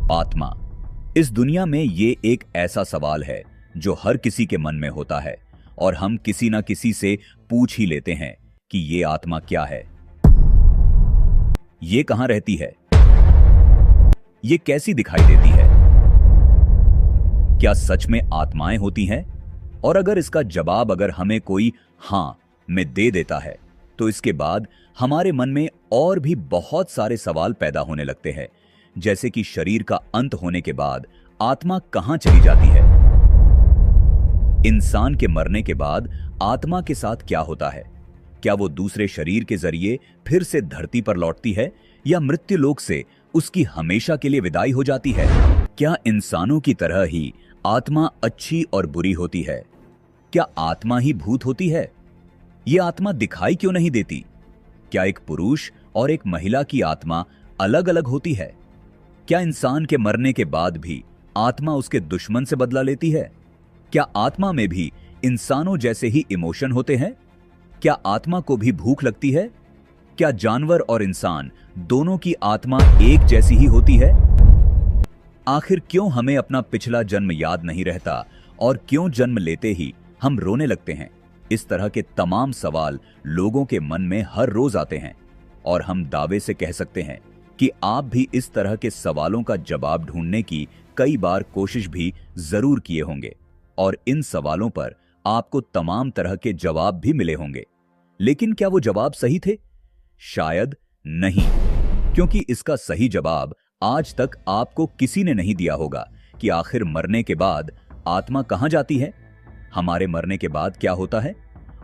आत्मा। इस दुनिया में ये एक ऐसा सवाल है जो हर किसी के मन में होता है और हम किसी ना किसी से पूछ ही लेते हैं कि ये आत्मा क्या है, ये कहां रहती है, ये कैसी दिखाई देती है, क्या सच में आत्माएं होती हैं? और अगर इसका जवाब अगर हमें कोई हां में दे देता है तो इसके बाद हमारे मन में और भी बहुत सारे सवाल पैदा होने लगते हैं, जैसे कि शरीर का अंत होने के बाद आत्मा कहां चली जाती है, इंसान के मरने के बाद आत्मा के साथ क्या होता है, क्या वो दूसरे शरीर के जरिए फिर से धरती पर लौटती है या मृत्यु लोक से उसकी हमेशा के लिए विदाई हो जाती है? क्या इंसानों की तरह ही आत्मा अच्छी और बुरी होती है? क्या आत्मा ही भूत होती है? ये आत्मा दिखाई क्यों नहीं देती? क्या एक पुरुष और एक महिला की आत्मा अलग अलग होती है? क्या इंसान के मरने के बाद भी आत्मा उसके दुश्मन से बदला लेती है? क्या आत्मा में भी इंसानों जैसे ही इमोशन होते हैं? क्या आत्मा को भी भूख लगती है? क्या जानवर और इंसान दोनों की आत्मा एक जैसी ही होती है? आखिर क्यों हमें अपना पिछला जन्म याद नहीं रहता और क्यों जन्म लेते ही हम रोने लगते हैं? इस तरह के तमाम सवाल लोगों के मन में हर रोज आते हैं और हम दावे से कह सकते हैं कि आप भी इस तरह के सवालों का जवाब ढूंढने की कई बार कोशिश भी जरूर किए होंगे और इन सवालों पर आपको तमाम तरह के जवाब भी मिले होंगे। लेकिन क्या वो जवाब सही थे? शायद नहीं, क्योंकि इसका सही जवाब आज तक आपको किसी ने नहीं दिया होगा कि आखिर मरने के बाद आत्मा कहां जाती है, हमारे मरने के बाद क्या होता है।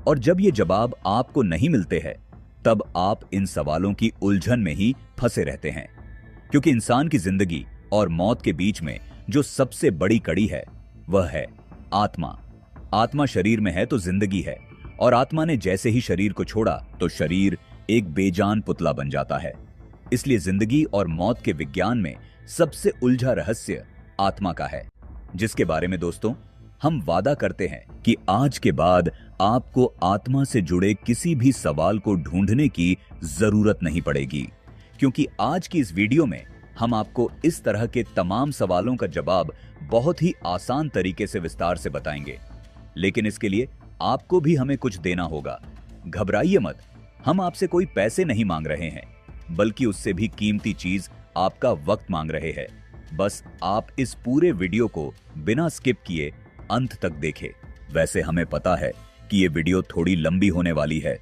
और जब ये जवाब आपको नहीं मिलते हैं तब आप इन सवालों की उलझन में ही फंसे रहते हैं, क्योंकि इंसान की जिंदगी और मौत के बीच में जो सबसे बड़ी कड़ी है वह है आत्मा। आत्मा शरीर में है तो जिंदगी है, और आत्मा ने जैसे ही शरीर को छोड़ा तो शरीर एक बेजान पुतला बन जाता है। इसलिए जिंदगी और मौत के विज्ञान में सबसे उलझा रहस्य आत्मा का है, जिसके बारे में दोस्तों हम वादा करते हैं कि आज के बाद आपको आत्मा से जुड़े किसी भी सवाल को ढूंढने की जरूरत नहीं पड़ेगी, क्योंकि आज की इस वीडियो में हम आपको इस तरह के तमाम सवालों का जवाब बहुत ही आसान तरीके से विस्तार से बताएंगे। लेकिन इसके लिए आपको भी हमें कुछ देना होगा। घबराइए मत, हम आपसे कोई पैसे नहीं मांग रहे हैं, बल्कि उससे भी कीमती चीज आपका वक्त मांग रहे हैं। बस आप इस पूरे वीडियो को बिना स्किप किए अंत तक देखें। वैसे हमें पता है कि ये वीडियो थोड़ी लंबी होने वाली है,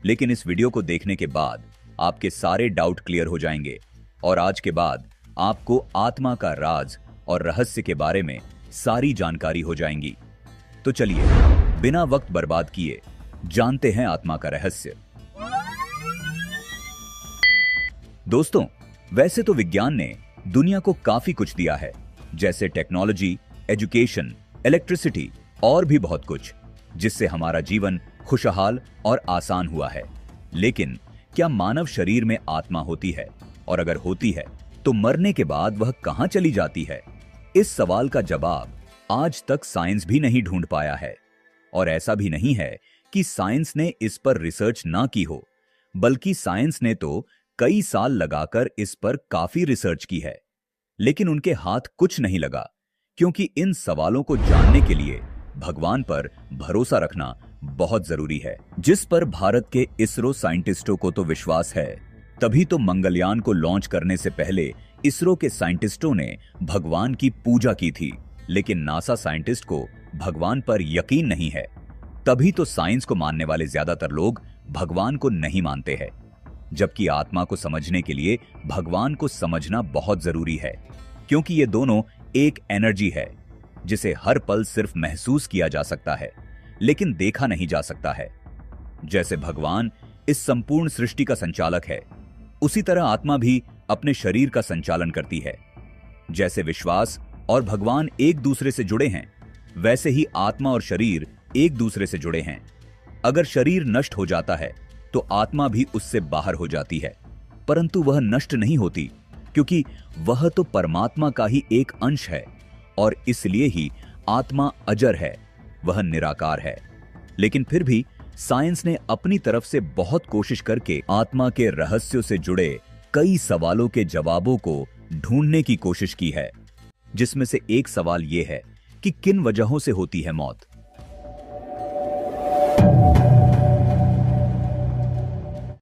लेकिन इस वीडियो को देखने के बाद आपके सारे डाउट क्लियर हो जाएंगे और आज के बाद आपको आत्मा का राज और रहस्य के बारे में सारी जानकारी हो जाएंगी। तो चलिए बिना वक्त बर्बाद किए जानते हैं आत्मा का रहस्य। दोस्तों, वैसे तो विज्ञान ने दुनिया को काफी कुछ दिया है, जैसे टेक्नोलॉजी, एजुकेशन, इलेक्ट्रिसिटी और भी बहुत कुछ, जिससे हमारा जीवन खुशहाल और आसान हुआ है। लेकिन क्या मानव शरीर में आत्मा होती है? और अगर होती है तो मरने के बाद वह कहां चली जाती है? इस सवाल का जवाब आज तक साइंस भी नहीं ढूंढ पाया है। और ऐसा भी नहीं है कि साइंस ने इस पर रिसर्च ना की हो, बल्कि साइंस ने तो कई साल लगाकर इस पर काफी रिसर्च की है, लेकिन उनके हाथ कुछ नहीं लगा, क्योंकि इन सवालों को जानने के लिए भगवान पर भरोसा रखना बहुत जरूरी है, जिस पर भारत के इसरो साइंटिस्टों को तो विश्वास है। तभी तो मंगलयान को लॉन्च करने से पहले इसरो के साइंटिस्टों ने भगवान की पूजा की थी, लेकिन नासा साइंटिस्ट को भगवान पर यकीन नहीं है। तभी तो साइंस को मानने वाले ज्यादातर लोग भगवान को नहीं मानते हैं, जबकि आत्मा को समझने के लिए भगवान को समझना बहुत जरूरी है, क्योंकि ये दोनों एक एनर्जी है जिसे हर पल सिर्फ महसूस किया जा सकता है, लेकिन देखा नहीं जा सकता है। जैसे भगवान इस संपूर्ण सृष्टि का संचालक है, उसी तरह आत्मा भी अपने शरीर का संचालन करती है। जैसे विश्वास और भगवान एक दूसरे से जुड़े हैं, वैसे ही आत्मा और शरीर एक दूसरे से जुड़े हैं। अगर शरीर नष्ट हो जाता है तो आत्मा भी उससे बाहर हो जाती है, परंतु वह नष्ट नहीं होती, क्योंकि वह तो परमात्मा का ही एक अंश है और इसलिए ही आत्मा अजर है, वह निराकार है। लेकिन फिर भी साइंस ने अपनी तरफ से बहुत कोशिश करके आत्मा के रहस्यों से जुड़े कई सवालों के जवाबों को ढूंढने की कोशिश की है, जिसमें से एक सवाल यह है कि किन वजहों से होती है मौत।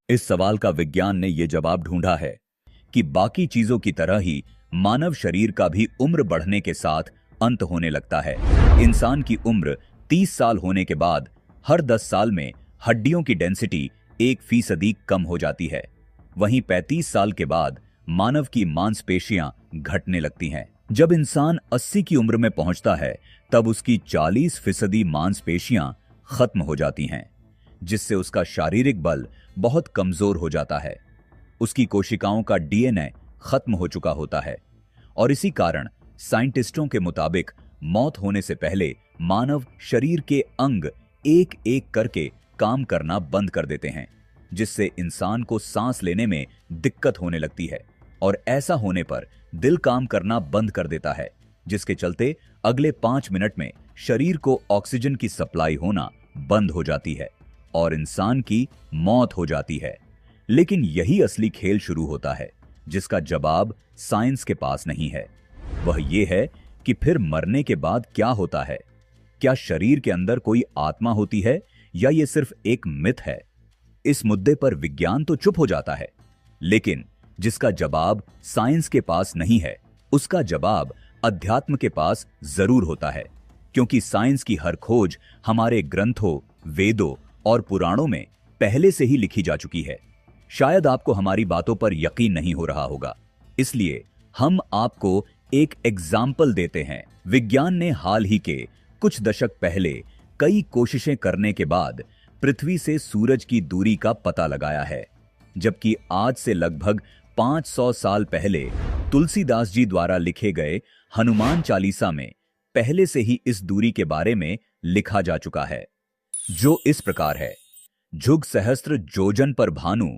इस सवाल का विज्ञान ने यह जवाब ढूंढा है कि बाकी चीजों की तरह ही मानव शरीर का भी उम्र बढ़ने के साथ अंत होने लगता है। इंसान की उम्र 30 साल होने के बाद हर 10 साल में हड्डियों की डेंसिटी 1% कम हो जाती है। वहीं 35 साल के बाद मानव की मांसपेशियां घटने लगती हैं। जब इंसान 80 की उम्र में पहुंचता है तब उसकी 40% मांसपेशियां खत्म हो जाती हैं, जिससे उसका शारीरिक बल बहुत कमजोर हो जाता है। उसकी कोशिकाओं का डीएनए खत्म हो चुका होता है और इसी कारण साइंटिस्टों के मुताबिक मौत होने से पहले मानव शरीर के अंग एक एक करके काम करना बंद कर देते हैं, जिससे इंसान को सांस लेने में दिक्कत होने लगती है और ऐसा होने पर दिल काम करना बंद कर देता है, जिसके चलते अगले 5 मिनट में शरीर को ऑक्सीजन की सप्लाई होना बंद हो जाती है और इंसान की मौत हो जाती है। लेकिन यही असली खेल शुरू होता है, जिसका जवाब साइंस के पास नहीं है। वह यह है कि फिर मरने के बाद क्या होता है। क्या शरीर के अंदर कोई आत्मा होती है या यह सिर्फ एक मिथ है? इस मुद्दे पर विज्ञान तो चुप हो जाता है, लेकिन जिसका जवाब साइंस के पास नहीं है, उसका जवाब अध्यात्म के पास जरूर होता है, क्योंकि साइंस की हर खोज हमारे ग्रंथों, वेदों और पुराणों में पहले से ही लिखी जा चुकी है। शायद आपको हमारी बातों पर यकीन नहीं हो रहा होगा, इसलिए हम आपको एक एग्जाम्पल देते हैं। विज्ञान ने हाल ही के कुछ दशक पहले कई कोशिशें करने के बाद पृथ्वी से सूरज की दूरी का पता लगाया है, जबकि आज से लगभग 500 साल पहले तुलसीदास जी द्वारा लिखे गए हनुमान चालीसा में पहले से ही इस दूरी के बारे में लिखा जा चुका है, जो इस प्रकार है। जुग सहस्त्र जोजन पर भानु,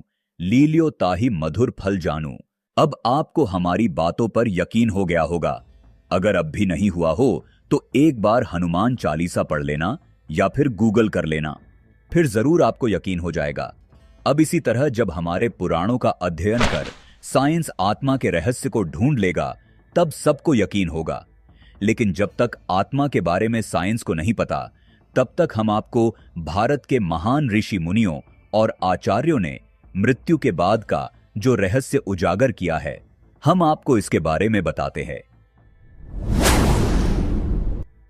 लील्यो ताहि मधुर फल जानू। अब आपको हमारी बातों पर यकीन हो गया होगा। अगर अब भी नहीं हुआ हो तो एक बार हनुमान चालीसा पढ़ लेना या फिर गूगल कर लेना, फिर जरूर आपको यकीन हो जाएगा। अब इसी तरह जब हमारे पुराणों का अध्ययन कर साइंस आत्मा के रहस्य को ढूंढ लेगा, तब सबको यकीन होगा। लेकिन जब तक आत्मा के बारे में साइंस को नहीं पता, तब तक हम आपको भारत के महान ऋषि मुनियों और आचार्यों ने मृत्यु के बाद का जो रहस्य उजागर किया है, हम आपको इसके बारे में बताते हैं।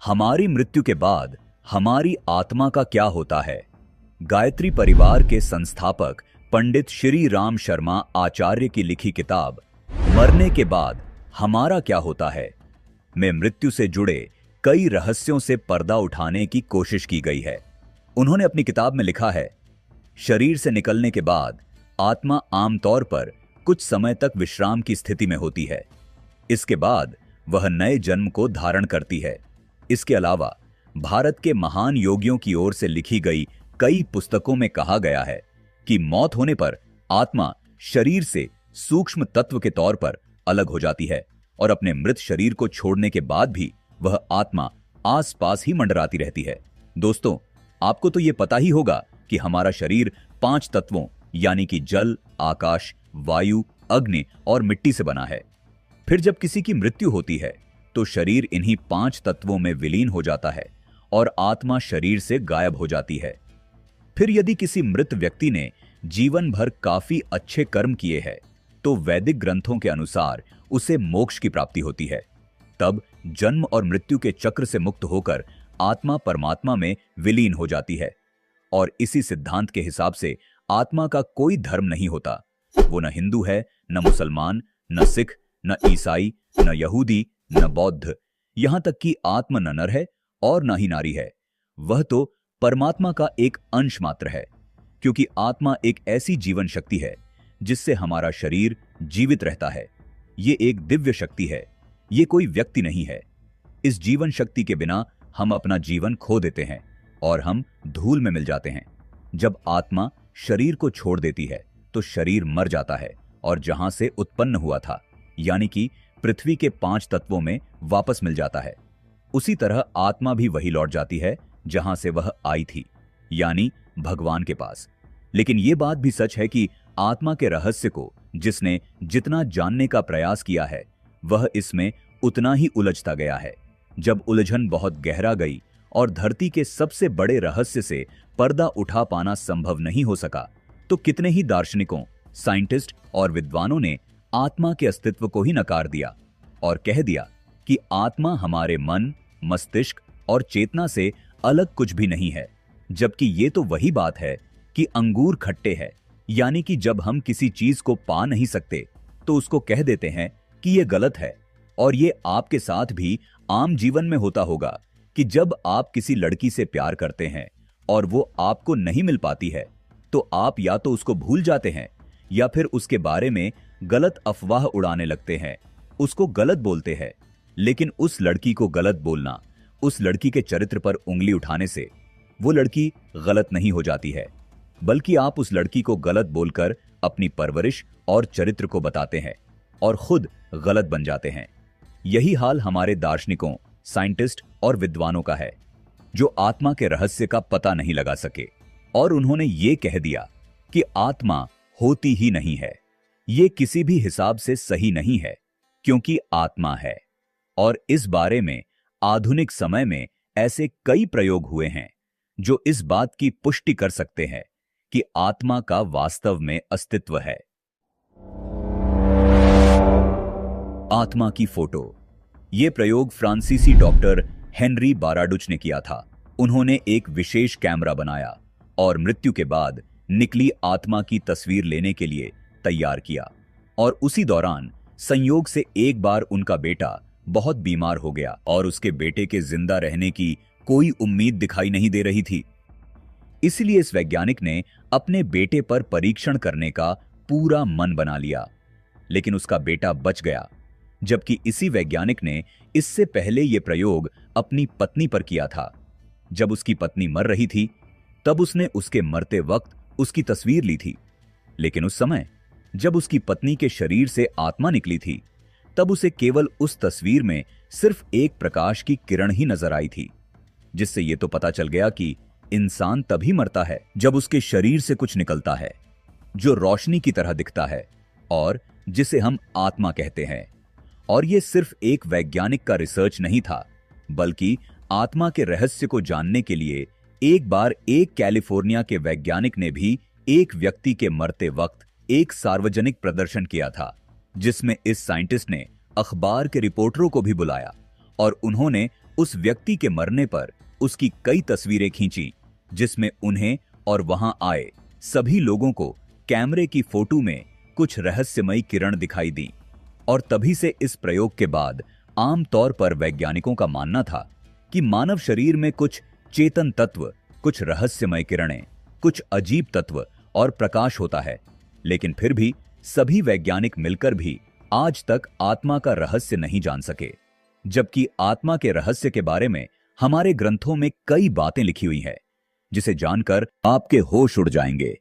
हमारी मृत्यु के बाद हमारी आत्मा का क्या होता है? गायत्री परिवार के संस्थापक पंडित श्री राम शर्मा आचार्य की लिखी किताब मरने के बाद हमारा क्या होता है में मृत्यु से जुड़े कई रहस्यों से पर्दा उठाने की कोशिश की गई है। उन्होंने अपनी किताब में लिखा है, शरीर से निकलने के बाद आत्मा आमतौर पर कुछ समय तक विश्राम की स्थिति में होती है। इसके बाद वह नए जन्म को धारण करती है। इसके अलावा भारत के महान योगियों की ओर से लिखी गई कई पुस्तकों में कहा गया है कि मौत होने पर आत्मा शरीर से सूक्ष्म तत्व के तौर पर अलग हो जाती है और अपने मृत शरीर को छोड़ने के बाद भी वह आत्मा आसपास ही मंडराती रहती है। दोस्तों, आपको तो यह पता ही होगा कि हमारा शरीर 5 तत्वों यानी कि जल, आकाश, वायु, अग्नि और मिट्टी से बना है। फिर जब किसी की मृत्यु होती है तो शरीर इन्हीं 5 तत्वों में विलीन हो जाता है और आत्मा शरीर से गायब हो जाती है। फिर यदि किसी मृत व्यक्ति ने जीवन भर काफी अच्छे कर्म किए हैं तो वैदिक ग्रंथों के अनुसार उसे मोक्ष की प्राप्ति होती है। तब जन्म और मृत्यु के चक्र से मुक्त होकर आत्मा परमात्मा में विलीन हो जाती है और इसी सिद्धांत के हिसाब से आत्मा का कोई धर्म नहीं होता। वो न हिंदू है, न मुसलमान, न सिख, न ईसाई, न यहूदी, न बौद्ध, यहां तक कि आत्मा न नर है और न ही नारी है। वह तो परमात्मा का एक अंश मात्र है, क्योंकि आत्मा एक ऐसी जीवन शक्ति है जिससे हमारा शरीर जीवित रहता है। ये एक दिव्य शक्ति है, ये कोई व्यक्ति नहीं है। इस जीवन शक्ति के बिना हम अपना जीवन खो देते हैं और हम धूल में मिल जाते हैं। जब आत्मा शरीर को छोड़ देती है तो शरीर मर जाता है और जहां से उत्पन्न हुआ था, यानी कि पृथ्वी के 5 तत्वों में वापस मिल जाता है। उसी तरह आत्मा भी वही लौट जाती है जहां से वह आई थी, यानी भगवान के पास। लेकिन यह बात भी सच है कि आत्मा के रहस्य को जिसने जितना जानने का प्रयास किया है वह इसमें उतना ही उलझता गया है। जब उलझन बहुत गहरा गई और धरती के सबसे बड़े रहस्य से पर्दा उठा पाना संभव नहीं हो सका, तो कितने ही दार्शनिकों, साइंटिस्ट और विद्वानों ने आत्मा के अस्तित्व को ही नकार दिया और कह दिया कि आत्मा हमारे मन, मस्तिष्क और चेतना से अलग कुछ भी नहीं है। जबकि ये तो वही बात है कि अंगूर खट्टे है, यानी कि जब हम किसी चीज को पा नहीं सकते तो उसको कह देते हैं कि ये गलत है। और ये आपके साथ भी आम जीवन में होता होगा कि जब आप किसी लड़की से प्यार करते हैं और वो आपको नहीं मिल पाती है तो आप या तो उसको भूल जाते हैं या फिर उसके बारे में गलत अफवाह उड़ाने लगते हैं, उसको गलत बोलते हैं। लेकिन उस लड़की को गलत बोलना, उस लड़की के चरित्र पर उंगली उठाने से वो लड़की गलत नहीं हो जाती है, बल्कि आप उस लड़की को गलत बोलकर अपनी परवरिश और चरित्र को बताते हैं और खुद गलत बन जाते हैं। यही हाल हमारे दार्शनिकों, साइंटिस्ट और विद्वानों का है, जो आत्मा के रहस्य का पता नहीं लगा सके और उन्होंने ये कह दिया कि आत्मा होती ही नहीं है। ये किसी भी हिसाब से सही नहीं है, क्योंकि आत्मा है। और इस बारे में आधुनिक समय में ऐसे कई प्रयोग हुए हैं जो इस बात की पुष्टि कर सकते हैं कि आत्मा का वास्तव में अस्तित्व है। आत्मा की फोटो। यह प्रयोग फ्रांसीसी डॉक्टर हेनरी बाराडुच ने किया था। उन्होंने एक विशेष कैमरा बनाया और मृत्यु के बाद निकली आत्मा की तस्वीर लेने के लिए तैयार किया। और उसी दौरान संयोग से एक बार उनका बेटा बहुत बीमार हो गया और उसके बेटे के जिंदा रहने की कोई उम्मीद दिखाई नहीं दे रही थी। इसलिए इस वैज्ञानिक ने अपने बेटे पर परीक्षण करने का पूरा मन बना लिया, लेकिन उसका बेटा बच गया। जबकि इसी वैज्ञानिक ने इससे पहले यह प्रयोग अपनी पत्नी पर किया था। जब उसकी पत्नी मर रही थी तब उसने उसके मरते वक्त उसकी तस्वीर ली थी, लेकिन उस समय जब उसकी पत्नी के शरीर से आत्मा निकली थी तब उसे केवल उस तस्वीर में सिर्फ एक प्रकाश की किरण ही नजर आई थी, जिससे यह तो पता चल गया कि इंसान तभी मरता है जब उसके शरीर से कुछ निकलता है जो रोशनी की तरह दिखता है और जिसे हम आत्मा कहते हैं। और यह सिर्फ एक वैज्ञानिक का रिसर्च नहीं था, बल्कि आत्मा के रहस्य को जानने के लिए एक बार एक कैलिफोर्निया के वैज्ञानिक ने भी एक व्यक्ति के मरते वक्त एक सार्वजनिक प्रदर्शन किया था, जिसमें इस साइंटिस्ट ने अखबार के रिपोर्टरों को भी बुलाया और उन्होंने उस व्यक्ति के मरने पर उसकी कई तस्वीरें खींची, जिसमें उन्हें और वहां आए सभी लोगों को कैमरे की फोटो में कुछ रहस्यमयी किरण दिखाई दी। और तभी से इस प्रयोग के बाद आम तौर पर वैज्ञानिकों का मानना था कि मानव शरीर में कुछ चेतन तत्व, कुछ रहस्यमय किरणें, कुछ अजीब तत्व और प्रकाश होता है। लेकिन फिर भी सभी वैज्ञानिक मिलकर भी आज तक आत्मा का रहस्य नहीं जान सके, जबकि आत्मा के रहस्य के बारे में हमारे ग्रंथों में कई बातें लिखी हुई है, जिसे जानकर आपके होश उड़ जाएंगे।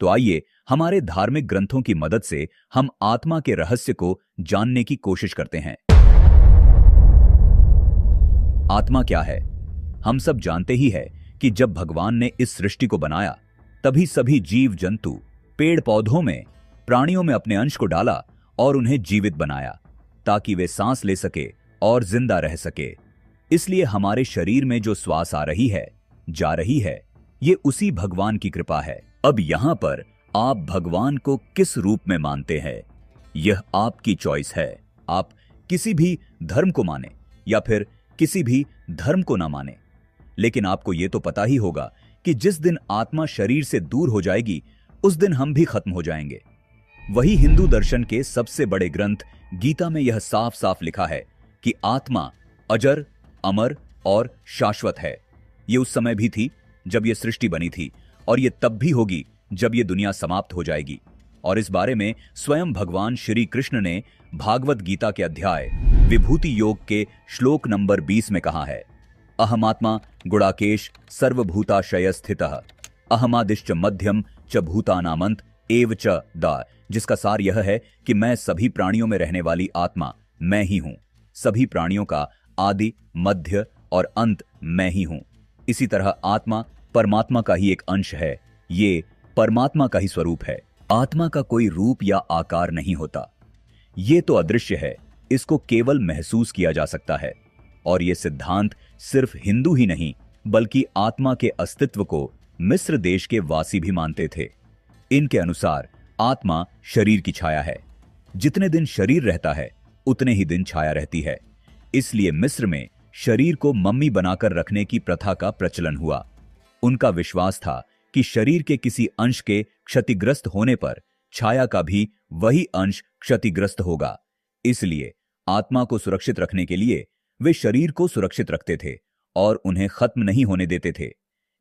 तो आइए हमारे धार्मिक ग्रंथों की मदद से हम आत्मा के रहस्य को जानने की कोशिश करते हैं। आत्मा क्या है? हम सब जानते ही है कि जब भगवान ने इस सृष्टि को बनाया तभी सभी जीव जंतु, पेड़ पौधों में, प्राणियों में अपने अंश को डाला और उन्हें जीवित बनाया ताकि वे सांस ले सके और जिंदा रह सके। इसलिए हमारे शरीर में जो श्वास आ रही है, जा रही है, ये उसी भगवान की कृपा है। अब यहां पर आप भगवान को किस रूप में मानते हैं, यह आपकी चॉइस है। आप किसी भी धर्म को माने या फिर किसी भी धर्म को ना माने, लेकिन आपको यह तो पता ही होगा कि जिस दिन आत्मा शरीर से दूर हो जाएगी उस दिन हम भी खत्म हो जाएंगे। वही हिंदू दर्शन के सबसे बड़े ग्रंथ गीता में यह साफ साफ लिखा है कि आत्मा अजर, अमर और शाश्वत है। यह उस समय भी थी जब यह सृष्टि बनी थी और यह तब भी होगी जब यह दुनिया समाप्त हो जाएगी। और इस बारे में स्वयं भगवान श्री कृष्ण ने भागवत गीता के अध्याय विभूति योग के श्लोक नंबर 20 में कहा है, अहमात्मा गुणाकेश सर्वभूताशय स्थितः अहमादिश्च मध्यम च भूतानामंत एव च दा, जिसका सार यह है कि मैं सभी प्राणियों में रहने वाली आत्मा मैं ही हूं, सभी प्राणियों का आदि, मध्य और अंत मैं ही हूं। इसी तरह आत्मा परमात्मा का ही एक अंश है, ये परमात्मा का ही स्वरूप है। आत्मा का कोई रूप या आकार नहीं होता। ये तो अदृश्य है, इसको केवल महसूस किया जा सकता है। और यह सिद्धांत सिर्फ हिंदू ही नहीं बल्कि आत्मा के अस्तित्व को मिस्र देश के वासी भी मानते थे। इनके अनुसार आत्मा शरीर की छाया है। जितने दिन शरीर रहता है उतने ही दिन छाया रहती है। इसलिए मिस्र में शरीर को मम्मी बनाकर रखने की प्रथा का प्रचलन हुआ। उनका विश्वास था कि शरीर के किसी अंश के क्षतिग्रस्त होने पर छाया का भी वही अंश क्षतिग्रस्त होगा। इसलिए आत्मा को सुरक्षित रखने के लिए वे शरीर को सुरक्षित रखते थे और उन्हें खत्म नहीं होने देते थे।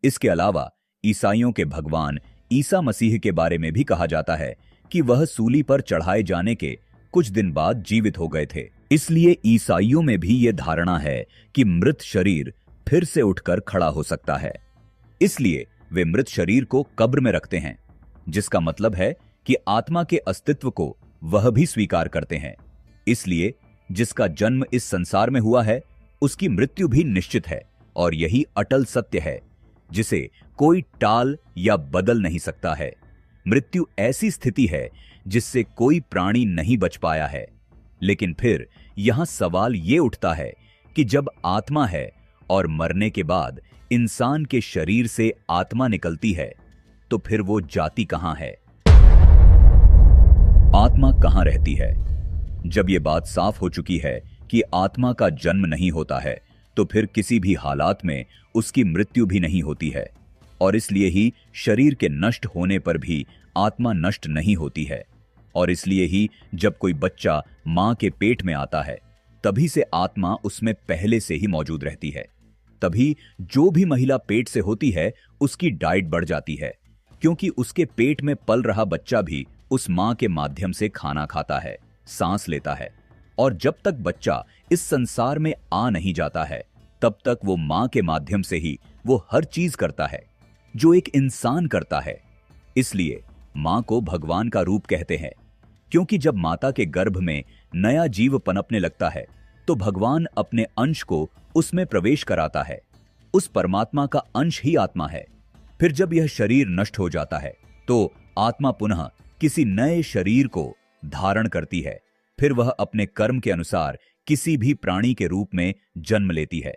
इसके अलावा ईसाइयों के भगवान ईसा मसीह के बारे में भी कहा जाता है कि वह सूली पर चढ़ाए जाने के कुछ दिन बाद जीवित हो गए थे। इसलिए ईसाइयों में भी यह धारणा है कि मृत शरीर फिर से उठकर खड़ा हो सकता है। इसलिए वे मृत शरीर को कब्र में रखते हैं, जिसका मतलब है कि आत्मा के अस्तित्व को वह भी स्वीकार करते हैं। इसलिए जिसका जन्म इस संसार में हुआ है उसकी मृत्यु भी निश्चित है और यही अटल सत्य है जिसे कोई टाल या बदल नहीं सकता है। मृत्यु ऐसी स्थिति है जिससे कोई प्राणी नहीं बच पाया है। लेकिन फिर यहां सवाल यह उठता है कि जब आत्मा है और मरने के बाद इंसान के शरीर से आत्मा निकलती है तो फिर वो जाती कहां है? आत्मा कहां रहती है? जब यह बात साफ हो चुकी है कि आत्मा का जन्म नहीं होता है तो फिर किसी भी हालात में उसकी मृत्यु भी नहीं होती है। और इसलिए ही शरीर के नष्ट होने पर भी आत्मा नष्ट नहीं होती है। और इसलिए ही जब कोई बच्चा मां के पेट में आता है तभी से आत्मा उसमें पहले से ही मौजूद रहती है। तभी जो भी महिला पेट से होती है उसकी डाइट बढ़ जाती है, क्योंकि उसके पेट में पल रहा बच्चा भी उस मां के माध्यम से खाना खाता है, सांस लेता है। और जब तक बच्चा इस संसार में आ नहीं जाता है तब तक वो मां के माध्यम से ही वो हर चीज करता है जो एक इंसान करता है। इसलिए मां को भगवान का रूप कहते हैं, क्योंकि जब माता के गर्भ में नया जीव पनपने लगता है तो भगवान अपने अंश को उसमें प्रवेश कराता है। उस परमात्मा का अंश ही आत्मा है। फिर जब यह शरीर नष्ट हो जाता है तो आत्मा पुनः किसी नए शरीर को धारण करती है। फिर वह अपने कर्म के अनुसार किसी भी प्राणी के रूप में जन्म लेती है।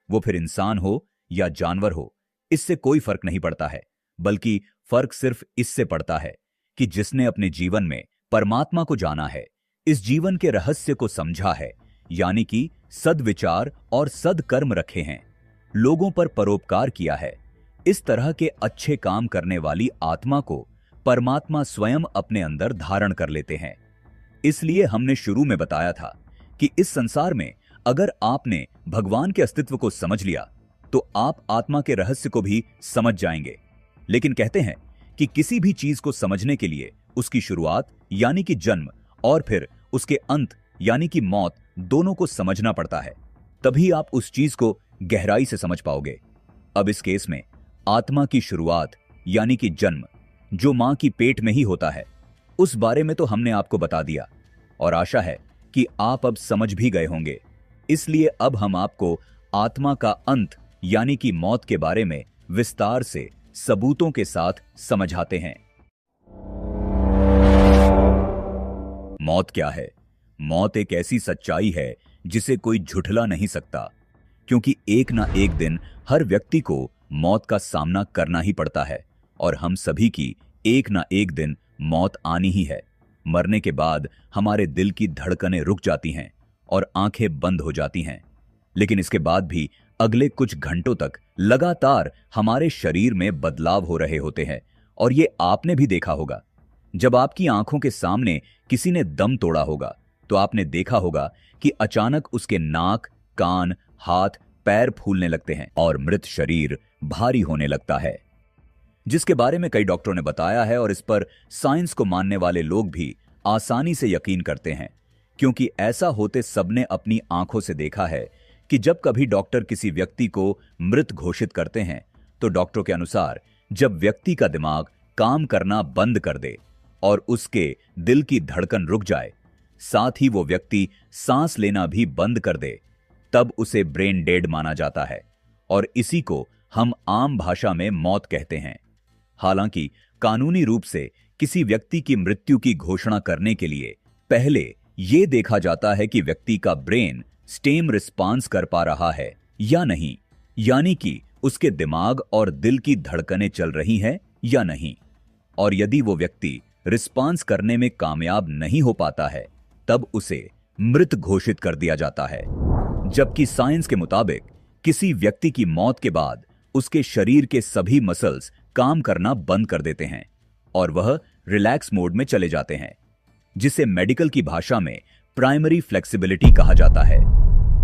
वो फिर इंसान हो या जानवर हो, इससे कोई फर्क नहीं पड़ता है, बल्कि फर्क सिर्फ इससे पड़ता है कि जिसने अपने जीवन में परमात्मा को जाना है, इस जीवन के रहस्य को समझा है, यानी कि सद्विचार और सद्कर्म रखे हैं, लोगों पर परोपकार किया है, इस तरह के अच्छे काम करने वाली आत्मा को परमात्मा स्वयं अपने अंदर धारण कर लेते हैं। इसलिए हमने शुरू में बताया था कि इस संसार में अगर आपने भगवान के अस्तित्व को समझ लिया तो आप आत्मा के रहस्य को भी समझ जाएंगे। लेकिन कहते हैं कि किसी भी चीज को समझने के लिए उसकी शुरुआत यानी कि जन्म और फिर उसके अंत यानी कि मौत दोनों को समझना पड़ता है, तभी आप उस चीज को गहराई से समझ पाओगे। अब इस केस में आत्मा की शुरुआत यानी कि जन्म जो मां की पेट में ही होता है, उस बारे में तो हमने आपको बता दिया और आशा है कि आप अब समझ भी गए होंगे। इसलिए अब हम आपको आत्मा का अंत यानी कि मौत के बारे में विस्तार से सबूतों के साथ समझाते हैं। मौत क्या है? मौत एक ऐसी सच्चाई है जिसे कोई झुठला नहीं सकता, क्योंकि एक ना एक दिन हर व्यक्ति को मौत का सामना करना ही पड़ता है और हम सभी की एक ना एक दिन मौत आनी ही है। मरने के बाद हमारे दिल की धड़कनें रुक जाती हैं और आंखें बंद हो जाती हैं, लेकिन इसके बाद भी अगले कुछ घंटों तक लगातार हमारे शरीर में बदलाव हो रहे होते हैं। और ये आपने भी देखा होगा, जब आपकी आंखों के सामने किसी ने दम तोड़ा होगा तो आपने देखा होगा कि अचानक उसके नाक, कान, हाथ, पैर फूलने लगते हैं और मृत शरीर भारी होने लगता है, जिसके बारे में कई डॉक्टरों ने बताया है। और इस पर साइंस को मानने वाले लोग भी आसानी से यकीन करते हैं, क्योंकि ऐसा होते सबने अपनी आंखों से देखा है कि जब कभी डॉक्टर किसी व्यक्ति को मृत घोषित करते हैं तो डॉक्टरों के अनुसार जब व्यक्ति का दिमाग काम करना बंद कर दे और उसके दिल की धड़कन रुक जाए, साथ ही वो व्यक्ति सांस लेना भी बंद कर दे, तब उसे ब्रेन डेड माना जाता है और इसी को हम आम भाषा में मौत कहते हैं। हालांकि कानूनी रूप से किसी व्यक्ति की मृत्यु की घोषणा करने के लिए पहले यह देखा जाता है कि व्यक्ति का ब्रेन स्टेम रिस्पांस कर पा रहा है या नहीं, यानी कि उसके दिमाग और दिल की धड़कनें चल रही हैं या नहीं। और यदि वो व्यक्ति रिस्पांस करने में कामयाब नहीं हो पाता है, तब उसे मृत घोषित कर दिया जाता है। जबकि साइंस के मुताबिक किसी व्यक्ति की मौत के बाद उसके शरीर के सभी मसल्स काम करना बंद कर देते हैं और वह रिलैक्स मोड में चले जाते हैं, जिसे मेडिकल की भाषा में प्राइमरी फ्लेक्सिबिलिटी कहा जाता है।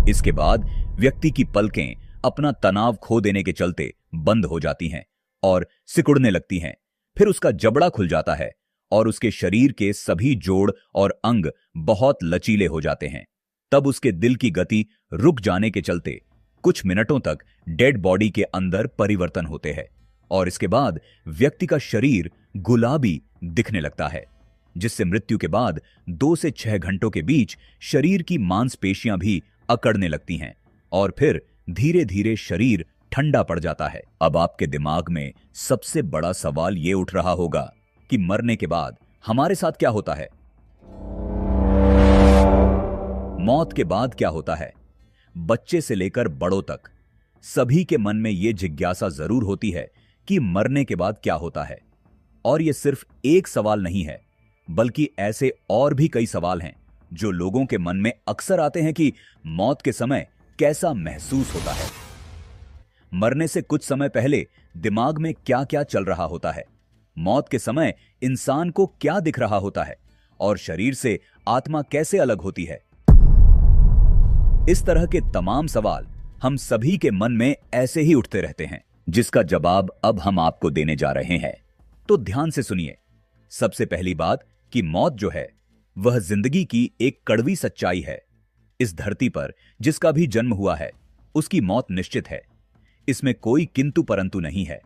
इसके बाद व्यक्ति की पलकें अपना तनाव खो देने के चलते बंद हो जाती हैं और सिकुड़ने लगती हैं। फिर उसका जबड़ा खुल जाता है और उसके शरीर के सभी जोड़ और अंग बहुत लचीले हो जाते हैं। तब उसके दिल की गति रुक जाने के चलते कुछ मिनटों तक डेड बॉडी के अंदर परिवर्तन होते हैं और इसके बाद व्यक्ति का शरीर गुलाबी दिखने लगता है, जिससे मृत्यु के बाद 2 से 6 घंटों के बीच शरीर की मांसपेशियां भी अकड़ने लगती हैं और फिर धीरे धीरे शरीर ठंडा पड़ जाता है। अब आपके दिमाग में सबसे बड़ा सवाल यह उठ रहा होगा कि मरने के बाद हमारे साथ क्या होता है? मौत के बाद क्या होता है? बच्चे से लेकर बड़ों तक सभी के मन में यह जिज्ञासा जरूर होती है कि मरने के बाद क्या होता है। और यह सिर्फ एक सवाल नहीं है, बल्कि ऐसे और भी कई सवाल हैं जो लोगों के मन में अक्सर आते हैं कि मौत के समय कैसा महसूस होता है, मरने से कुछ समय पहले दिमाग में क्या क्या चल रहा होता है, मौत के समय इंसान को क्या दिख रहा होता है और शरीर से आत्मा कैसे अलग होती है। इस तरह के तमाम सवाल हम सभी के मन में ऐसे ही उठते रहते हैं, जिसका जवाब अब हम आपको देने जा रहे हैं। तो ध्यान से सुनिए। सबसे पहली बात कि मौत जो है वह जिंदगी की एक कड़वी सच्चाई है। इस धरती पर जिसका भी जन्म हुआ है उसकी मौत निश्चित है, इसमें कोई किंतु परंतु नहीं है।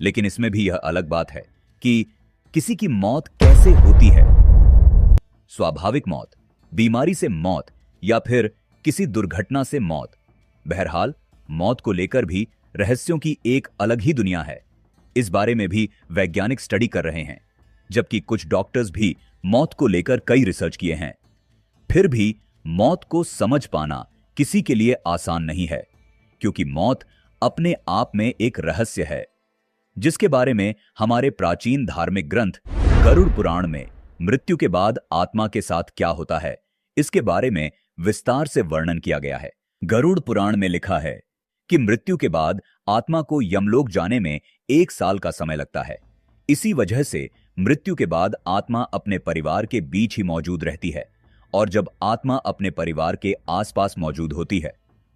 लेकिन इसमें भी यह अलग बात है कि किसी की मौत कैसे होती है। स्वाभाविक मौत, बीमारी से मौत या फिर किसी दुर्घटना से मौत। बहरहाल मौत को लेकर भी रहस्यों की एक अलग ही दुनिया है। इस बारे में भी वैज्ञानिक स्टडी कर रहे हैं, जबकि कुछ डॉक्टर्स भी मौत को लेकर कई रिसर्च किए हैं। फिर भी मौत को समझ पाना किसी के लिए आसान नहीं है, क्योंकि मौत अपने आप में एक रहस्य है, जिसके बारे में हमारे प्राचीन धार्मिक ग्रंथ गरुड़ पुराण में मृत्यु के बाद आत्मा के साथ क्या होता है, इसके बारे में विस्तार से वर्णन किया गया है। गरुड़ पुराण में लिखा है कि मृत्यु के बाद आत्मा को यमलोक जाने में 1 साल का समय लगता है। इसी वजह से मृत्यु के बाद आत्मा अपने परिवार के बीच ही मौजूद रहती है, और जब आत्मा अपने परिवार के आसपास मौजूद होती है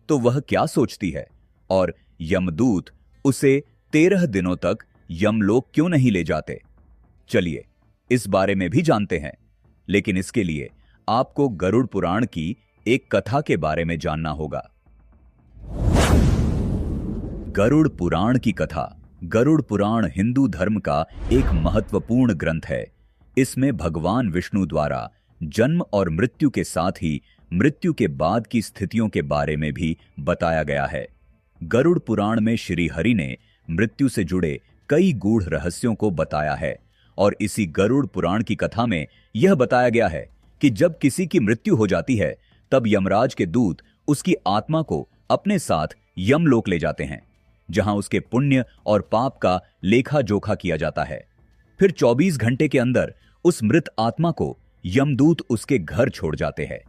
तो वह क्या सोचती है, और यमदूत उसे 13 दिनों तक यमलोक क्यों नहीं ले जाते? चलिए इस बारे में भी जानते हैं, लेकिन इसके लिए आपको गरुड़ पुराण की एक कथा के बारे में जानना होगा। गरुड़ पुराण की कथा। गरुड़ पुराण हिंदू धर्म का एक महत्वपूर्ण ग्रंथ है। इसमें भगवान विष्णु द्वारा जन्म और मृत्यु के साथ ही मृत्यु के बाद की स्थितियों के बारे में भी बताया गया है। गरुड़ पुराण में श्री हरि ने मृत्यु से जुड़े कई गूढ़ रहस्यों को बताया है, और इसी गरुड़ पुराण की कथा में यह बताया गया है कि जब किसी की मृत्यु हो जाती है तब यमराज के दूत उसकी आत्मा को अपने साथ यमलोक ले जाते हैं, जहां उसके पुण्य और पाप का लेखा जोखा किया जाता है। फिर 24 घंटे के अंदर उस मृत आत्मा को यमदूत उसके घर छोड़ जाते हैं।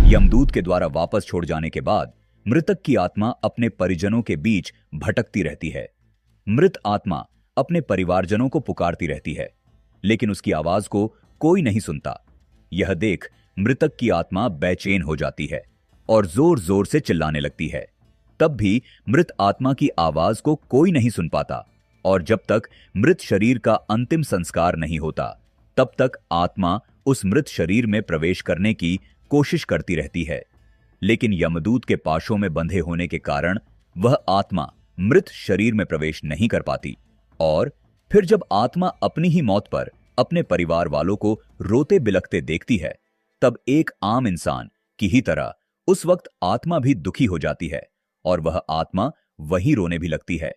यमदूत के द्वारा वापस छोड़ जाने के बाद मृतक की आत्मा अपने परिजनों के बीच भटकती रहती है। मृत आत्मा अपने परिवारजनों को पुकारती रहती है, लेकिन उसकी आवाज को कोई नहीं सुनता। यह देख मृतक की आत्मा बेचैन हो जाती है और जोर जोर से चिल्लाने लगती है। तब भी मृत आत्मा की आवाज को कोई नहीं सुन पाता, और जब तक मृत शरीर का अंतिम संस्कार नहीं होता तब तक आत्मा उस मृत शरीर में प्रवेश करने की कोशिश करती रहती है। लेकिन यमदूत के पाशों में बंधे होने के कारण वह आत्मा मृत शरीर में प्रवेश नहीं कर पाती, और फिर जब आत्मा अपनी ही मौत पर अपने परिवार वालों को रोते बिलखते देखती है, तब एक आम इंसान की ही तरह उस वक्त आत्मा भी दुखी हो जाती है और वह आत्मा वहीं रोने भी लगती है,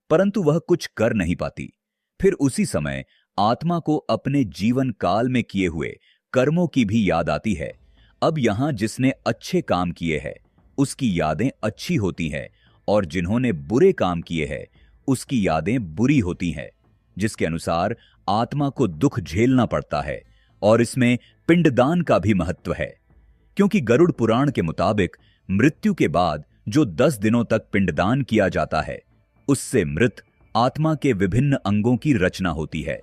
परंतु वह कुछ कर नहीं पाती। फिर उसी समय आत्मा को अपने जीवन काल में किए हुए कर्मों की भी याद आती है। अब यहां जिसने अच्छे काम किए हैं उसकी यादें अच्छी होती हैं और जिन्होंने बुरे काम किए हैं उसकी यादें बुरी होती हैं, जिसके अनुसार आत्मा को दुख झेलना पड़ता है। और इसमें पिंडदान का भी महत्व है, क्योंकि गरुड़ पुराण के मुताबिक मृत्यु के बाद जो 10 दिनों तक पिंडदान किया जाता है उससे मृत आत्मा के विभिन्न अंगों की रचना होती है।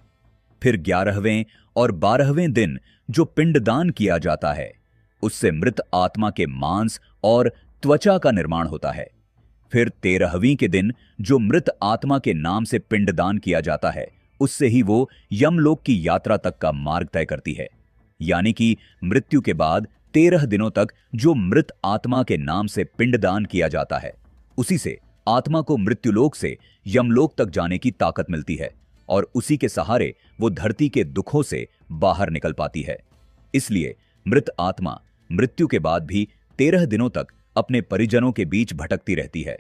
फिर 11वें और 12वें दिन जो पिंडदान किया जाता है उससे मृत आत्मा के मांस और त्वचा का निर्माण होता है। फिर 13वीं के दिन जो मृत आत्मा के नाम से पिंडदान किया जाता है उससे ही वो यमलोक की यात्रा तक का मार्ग तय करती है। यानी कि मृत्यु के बाद 13 दिनों तक जो मृत आत्मा के नाम से पिंडदान किया जाता है उसी से आत्मा को मृत्युलोक से यमलोक तक जाने की ताकत मिलती है और उसी के सहारे वो धरती के दुखों से बाहर निकल पाती है। इसलिए मृत आत्मा मृत्यु के बाद भी 13 दिनों तक अपने परिजनों के बीच भटकती रहती है।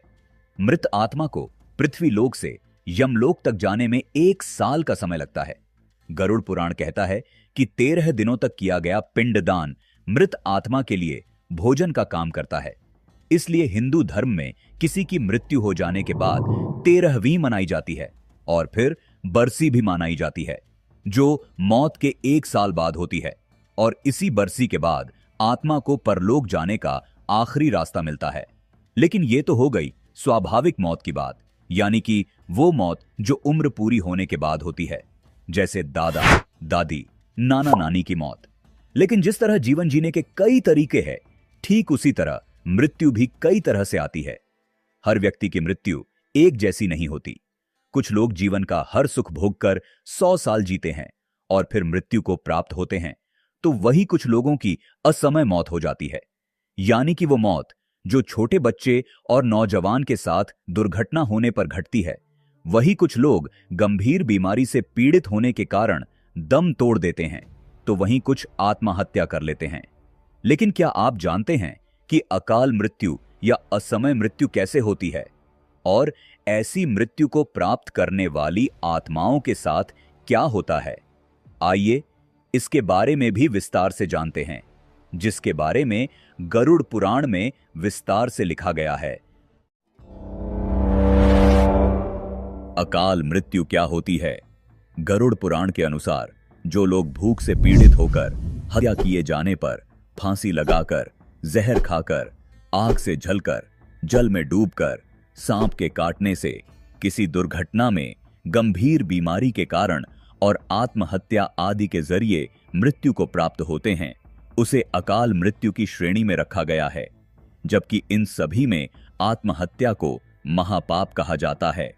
मृत आत्मा को पृथ्वी लोक से यमलोक तक जाने में 1 साल का समय लगता है। गरुड़ पुराण कहता है कि 13 दिनों तक किया गया पिंडदान मृत आत्मा के लिए भोजन का काम करता है। इसलिए हिंदू धर्म में किसी की मृत्यु हो जाने के बाद 13वीं मनाई जाती है और फिर बरसी भी मनाई जाती है, जो मौत के 1 साल बाद होती है। और इसी बरसी के बाद आत्मा को परलोक जाने का आखिरी रास्ता मिलता है। लेकिन यह तो हो गई स्वाभाविक मौत की बात, यानी कि वो मौत जो उम्र पूरी होने के बाद होती है, जैसे दादा दादी नाना नानी की मौत। लेकिन जिस तरह जीवन जीने के कई तरीके हैं, ठीक उसी तरह मृत्यु भी कई तरह से आती है। हर व्यक्ति की मृत्यु एक जैसी नहीं होती। कुछ लोग जीवन का हर सुख भोगकर 100 साल जीते हैं और फिर मृत्यु को प्राप्त होते हैं, तो वही कुछ लोगों की असमय मौत हो जाती है। यानी कि वो मौत जो छोटे बच्चे और नौजवान के साथ दुर्घटना होने पर घटती है, वही कुछ लोग गंभीर बीमारी से पीड़ित होने के कारण दम तोड़ देते हैं, तो वहीं कुछ आत्महत्या कर लेते हैं। लेकिन क्या आप जानते हैं कि अकाल मृत्यु या असमय मृत्यु कैसे होती है और ऐसी मृत्यु को प्राप्त करने वाली आत्माओं के साथ क्या होता है? आइए इसके बारे में भी विस्तार से जानते हैं, जिसके बारे में गरुड़ पुराण में विस्तार से लिखा गया है। अकाल मृत्यु क्या होती है? गरुड़ पुराण के अनुसार जो लोग भूख से पीड़ित होकर, हत्या किए जाने पर, फांसी लगाकर, जहर खाकर, आग से जलकर, जल में डूबकर, सांप के काटने से, किसी दुर्घटना में, गंभीर बीमारी के कारण और आत्महत्या आदि के जरिए मृत्यु को प्राप्त होते हैं, उसे अकाल मृत्यु की श्रेणी में रखा गया है। जबकि इन सभी में आत्महत्या को महापाप कहा जाता है,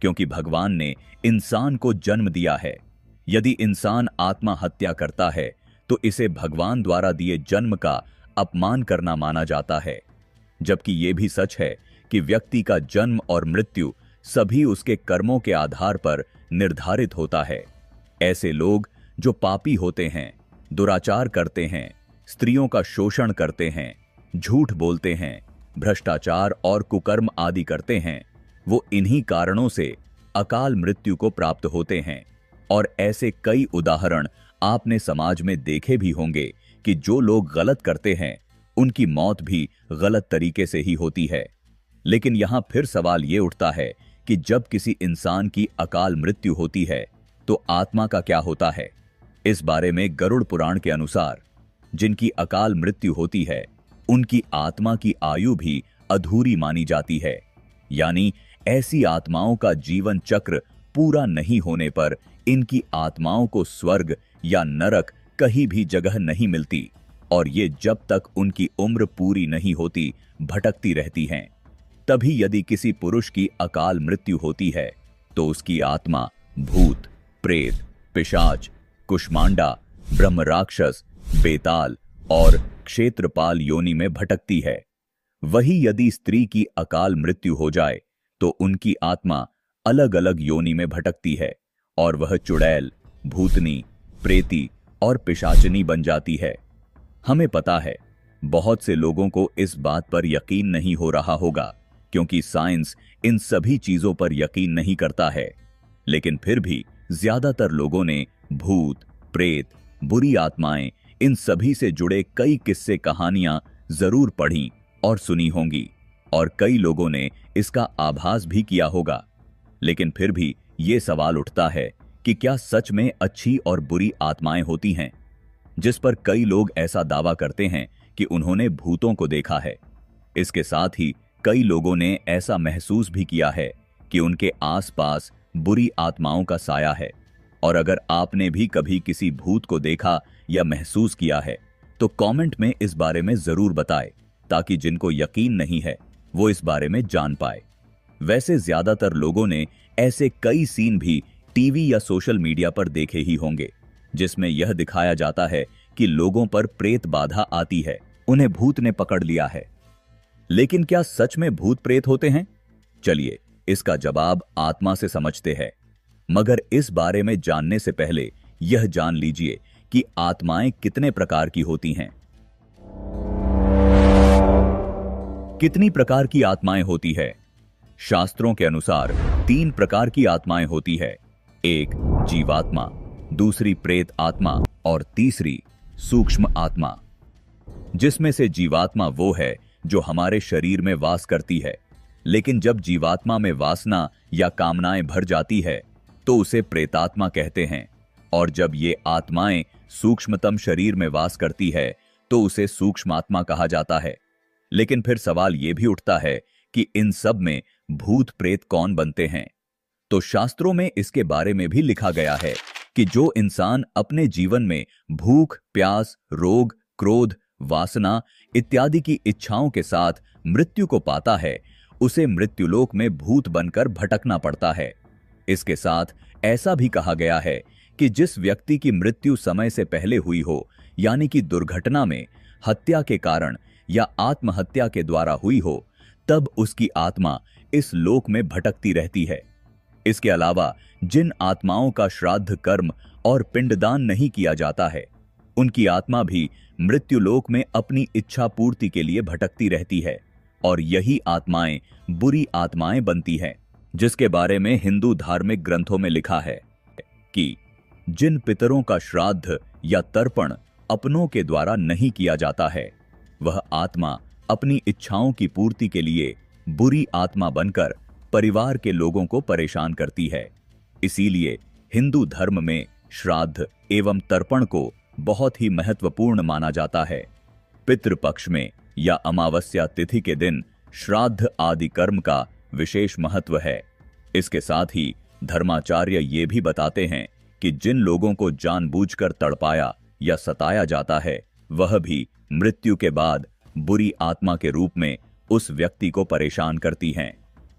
क्योंकि भगवान ने इंसान को जन्म दिया है। यदि इंसान आत्महत्या करता है तो इसे भगवान द्वारा दिए जन्म का अपमान करना माना जाता है। जबकि यह भी सच है कि व्यक्ति का जन्म और मृत्यु सभी उसके कर्मों के आधार पर निर्धारित होता है। ऐसे लोग जो पापी होते हैं, दुराचार करते हैं, स्त्रियों का शोषण करते हैं, झूठ बोलते हैं, भ्रष्टाचार और कुकर्म आदि करते हैं, वो इन्हीं कारणों से अकाल मृत्यु को प्राप्त होते हैं। और ऐसे कई उदाहरण आपने समाज में देखे भी होंगे कि जो लोग गलत करते हैं उनकी मौत भी गलत तरीके से ही होती है। लेकिन यहां फिर सवाल ये उठता है कि जब किसी इंसान की अकाल मृत्यु होती है तो आत्मा का क्या होता है? इस बारे में गरुड़ पुराण के अनुसार जिनकी अकाल मृत्यु होती है उनकी आत्मा की आयु भी अधूरी मानी जाती है। यानी ऐसी आत्माओं का जीवन चक्र पूरा नहीं होने पर इनकी आत्माओं को स्वर्ग या नरक कहीं भी जगह नहीं मिलती और ये जब तक उनकी उम्र पूरी नहीं होती भटकती रहती हैं। तभी यदि किसी पुरुष की अकाल मृत्यु होती है तो उसकी आत्मा भूत, प्रेत, पिशाच, कुष्मांडा, ब्रह्म राक्षस, बेताल और क्षेत्रपाल योनि में भटकती है। वही यदि स्त्री की अकाल मृत्यु हो जाए तो उनकी आत्मा अलग अलग योनि में भटकती है और वह चुड़ैल, भूतनी, प्रेती और पिशाचनी बन जाती है। हमें पता है बहुत से लोगों को इस बात पर यकीन नहीं हो रहा होगा क्योंकि साइंस इन सभी चीजों पर यकीन नहीं करता है, लेकिन फिर भी ज्यादातर लोगों ने भूत, प्रेत, बुरी आत्माएं, इन सभी से जुड़े कई किस्से कहानियां जरूर पढ़ी और सुनी होंगी और कई लोगों ने इसका आभास भी किया होगा। लेकिन फिर भी ये सवाल उठता है कि क्या सच में अच्छी और बुरी आत्माएं होती हैं, जिस पर कई लोग ऐसा दावा करते हैं कि उन्होंने भूतों को देखा है। इसके साथ ही कई लोगों ने ऐसा महसूस भी किया है कि उनके आसपास बुरी आत्माओं का साया है। और अगर आपने भी कभी किसी भूत को देखा या महसूस किया है तो कमेंट में इस बारे में जरूर बताएं, ताकि जिनको यकीन नहीं है वो इस बारे में जान पाए। वैसे ज्यादातर लोगों ने ऐसे कई सीन भी टीवी या सोशल मीडिया पर देखे ही होंगे, जिसमें यह दिखाया जाता है कि लोगों पर प्रेत बाधा आती है, उन्हें भूत ने पकड़ लिया है। लेकिन क्या सच में भूत प्रेत होते हैं? चलिए इसका जवाब आत्मा से समझते हैं। मगर इस बारे में जानने से पहले यह जान लीजिए कि आत्माएं कितने प्रकार की होती हैं। कितनी प्रकार की आत्माएं होती है? शास्त्रों के अनुसार 3 प्रकार की आत्माएं होती है। एक जीवात्मा, दूसरी प्रेत आत्मा और तीसरी सूक्ष्म आत्मा। जिसमें से जीवात्मा वो है जो हमारे शरीर में वास करती है, लेकिन जब जीवात्मा में वासना या कामनाएं भर जाती है तो उसे प्रेतात्मा कहते हैं, और जब ये आत्माएं सूक्ष्मतम शरीर में वास करती है तो उसे सूक्ष्मात्मा कहा जाता है। लेकिन फिर सवाल यह भी उठता है कि इन सब में भूत प्रेत कौन बनते हैं? तो शास्त्रों में इसके बारे में भी लिखा गया है कि जो इंसान अपने जीवन में भूख, प्यास, रोग, क्रोध, वासना इत्यादि की इच्छाओं के साथ मृत्यु को पाता है, उसे मृत्युलोक में भूत बनकर भटकना पड़ता है। इसके साथ ऐसा भी कहा गया है कि जिस व्यक्ति की मृत्यु समय से पहले हुई हो, यानी कि दुर्घटना में, हत्या के कारण या आत्महत्या के द्वारा हुई हो, तब उसकी आत्मा इस लोक में भटकती रहती है। इसके अलावा जिन आत्माओं का श्राद्ध कर्म और पिंडदान नहीं किया जाता है, उनकी आत्मा भी मृत्युलोक में अपनी इच्छा पूर्ति के लिए भटकती रहती है, और यही आत्माएं बुरी आत्माएं बनती हैं, जिसके बारे में हिंदू धार्मिक ग्रंथों में लिखा है कि जिन पितरों का श्राद्ध या तर्पण अपनों के द्वारा नहीं किया जाता है, वह आत्मा अपनी इच्छाओं की पूर्ति के लिए बुरी आत्मा बनकर परिवार के लोगों को परेशान करती है। इसीलिए हिंदू धर्म में श्राद्ध एवं तर्पण को बहुत ही महत्वपूर्ण माना जाता है। पितृपक्ष में या अमावस्या तिथि के दिन श्राद्ध आदि कर्म का विशेष महत्व है। इसके साथ ही धर्माचार्य ये भी बताते हैं कि जिन लोगों को जानबूझकर तड़पाया या सताया जाता है, वह भी मृत्यु के बाद बुरी आत्मा के रूप में उस व्यक्ति को परेशान करती हैं।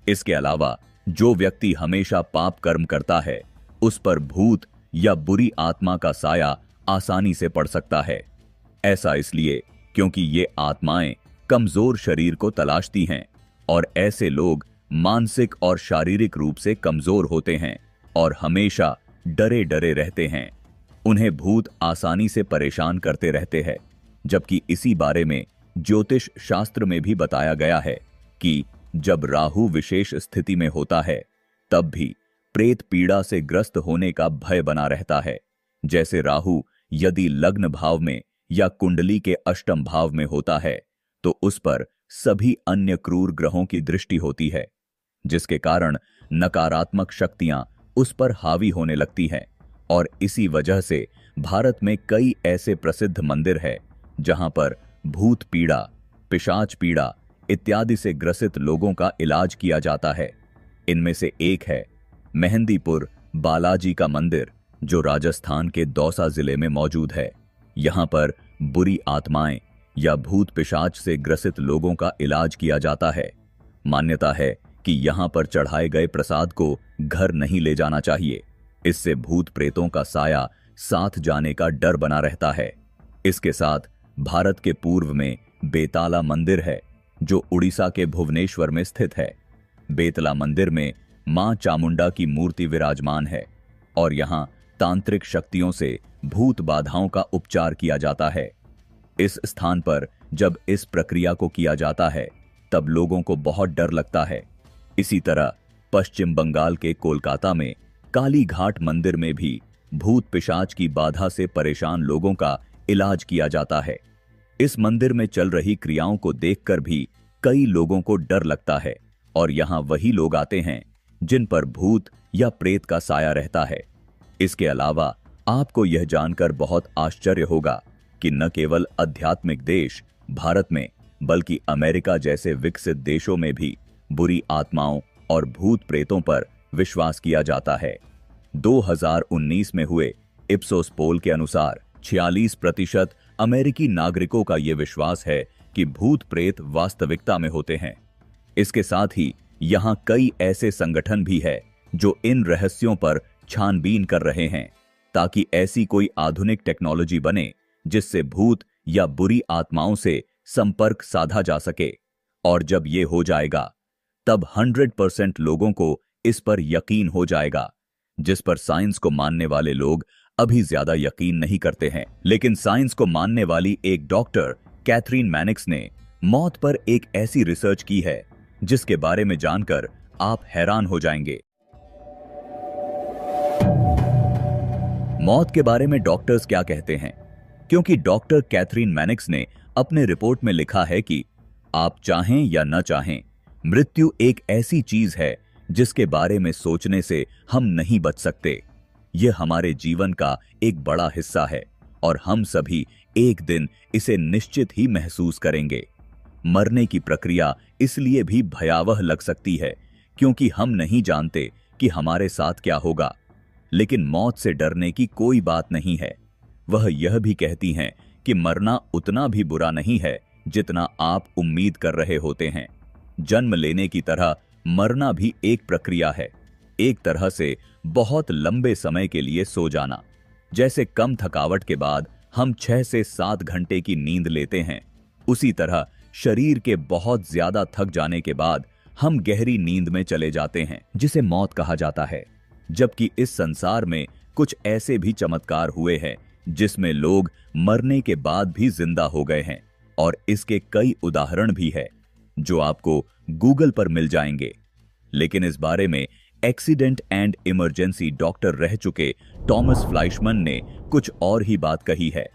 इसके अलावा जो व्यक्ति हमेशा पाप कर्म करता है, उस पर भूत या बुरी आत्मा का साया आसानी से पड़ सकता है। ऐसा इसलिए क्योंकि ये आत्माएं कमजोर शरीर को तलाशती हैं, और ऐसे लोग मानसिक और शारीरिक रूप से कमजोर होते हैं और हमेशा डरे डरे रहते हैं। उन्हें भूत आसानी से परेशान करते रहते हैं, जबकि इसी बारे में ज्योतिष शास्त्र में भी बताया गया है कि जब राहु विशेष स्थिति में होता है, तब भी प्रेत पीड़ा से ग्रस्त होने का भय बना रहता है। जैसे राहु यदि लग्न भाव में या कुंडली के अष्टम भाव में होता है, तो उस पर सभी अन्य क्रूर ग्रहों की दृष्टि होती है, जिसके कारण नकारात्मक शक्तियां उस पर हावी होने लगती हैं। और इसी वजह से भारत में कई ऐसे प्रसिद्ध मंदिर हैं जहां पर भूत पीड़ा, पिशाच पीड़ा इत्यादि से ग्रसित लोगों का इलाज किया जाता है। इनमें से एक है मेहंदीपुर बालाजी का मंदिर, जो राजस्थान के दौसा जिले में मौजूद है। यहाँ पर बुरी आत्माएं या भूत पिशाच से ग्रसित लोगों का इलाज किया जाता है। मान्यता है कि यहाँ पर चढ़ाए गए प्रसाद को घर नहीं ले जाना चाहिए, इससे भूत प्रेतों का साया साथ जाने का डर बना रहता है। इसके साथ भारत के पूर्व में बेताला मंदिर है, जो उड़ीसा के भुवनेश्वर में स्थित है। बेतला मंदिर में मां चामुंडा की मूर्ति विराजमान है, और यहाँ तांत्रिक शक्तियों से भूत बाधाओं का उपचार किया जाता है। इस स्थान पर जब इस प्रक्रिया को किया जाता है, तब लोगों को बहुत डर लगता है। इसी तरह पश्चिम बंगाल के कोलकाता में काली घाट मंदिर में भी भूत पिशाच की बाधा से परेशान लोगों का इलाज किया जाता है। इस मंदिर में चल रही क्रियाओं को देखकर भी कई लोगों को डर लगता है और यहां वही लोग आते हैं जिन पर भूत या प्रेत का साया रहता है। इसके अलावा आपको यह जानकर बहुत आश्चर्य होगा कि न केवल आध्यात्मिक देश भारत में बल्कि अमेरिका जैसे विकसित देशों में भी बुरी आत्माओं और भूत प्रेतों पर विश्वास किया जाता है। 2019 में हुए इप्सोस पोल के अनुसार 46% अमेरिकी नागरिकों का यह विश्वास है कि भूत प्रेत वास्तविकता में होते हैं। इसके साथ ही यहां कई ऐसे संगठन भी है जो इन रहस्यों पर छानबीन कर रहे हैं ताकि ऐसी कोई आधुनिक टेक्नोलॉजी बने जिससे भूत या बुरी आत्माओं से संपर्क साधा जा सके। और जब ये हो जाएगा तब 100% लोगों को इस पर यकीन हो जाएगा, जिस पर साइंस को मानने वाले लोग अभी ज्यादा यकीन नहीं करते हैं। लेकिन साइंस को मानने वाली एक डॉक्टर कैथरीन मैनिक्स ने मौत पर एक ऐसी रिसर्च की है जिसके बारे में जानकर आप हैरान हो जाएंगे। मौत के बारे में डॉक्टर्स क्या कहते हैं? क्योंकि डॉक्टर कैथरीन मैनिक्स ने अपने रिपोर्ट में लिखा है कि आप चाहें या न चाहें, मृत्यु एक ऐसी चीज है जिसके बारे में सोचने से हम नहीं बच सकते। यह हमारे जीवन का एक बड़ा हिस्सा है और हम सभी एक दिन इसे निश्चित ही महसूस करेंगे। मरने की प्रक्रिया इसलिए भी भयावह लग सकती है क्योंकि हम नहीं जानते कि हमारे साथ क्या होगा। लेकिन मौत से डरने की कोई बात नहीं है। वह यह भी कहती हैं कि मरना उतना भी बुरा नहीं है जितना आप उम्मीद कर रहे होते हैं। जन्म लेने की तरह मरना भी एक प्रक्रिया है, एक तरह से बहुत लंबे समय के लिए सो जाना। जैसे कम थकावट के बाद हम 6 से 7 घंटे की नींद लेते हैं, उसी तरह शरीर के बहुत ज्यादा थक जाने के बाद हम गहरी नींद में चले जाते हैं, जिसे मौत कहा जाता है। जबकि इस संसार में कुछ ऐसे भी चमत्कार हुए हैं जिसमें लोग मरने के बाद भी जिंदा हो गए हैं और इसके कई उदाहरण भी है जो आपको गूगल पर मिल जाएंगे। लेकिन इस बारे में एक्सीडेंट एंड इमरजेंसी डॉक्टर रह चुके टॉमस फ्लाइशमैन ने कुछ और ही बात कही है।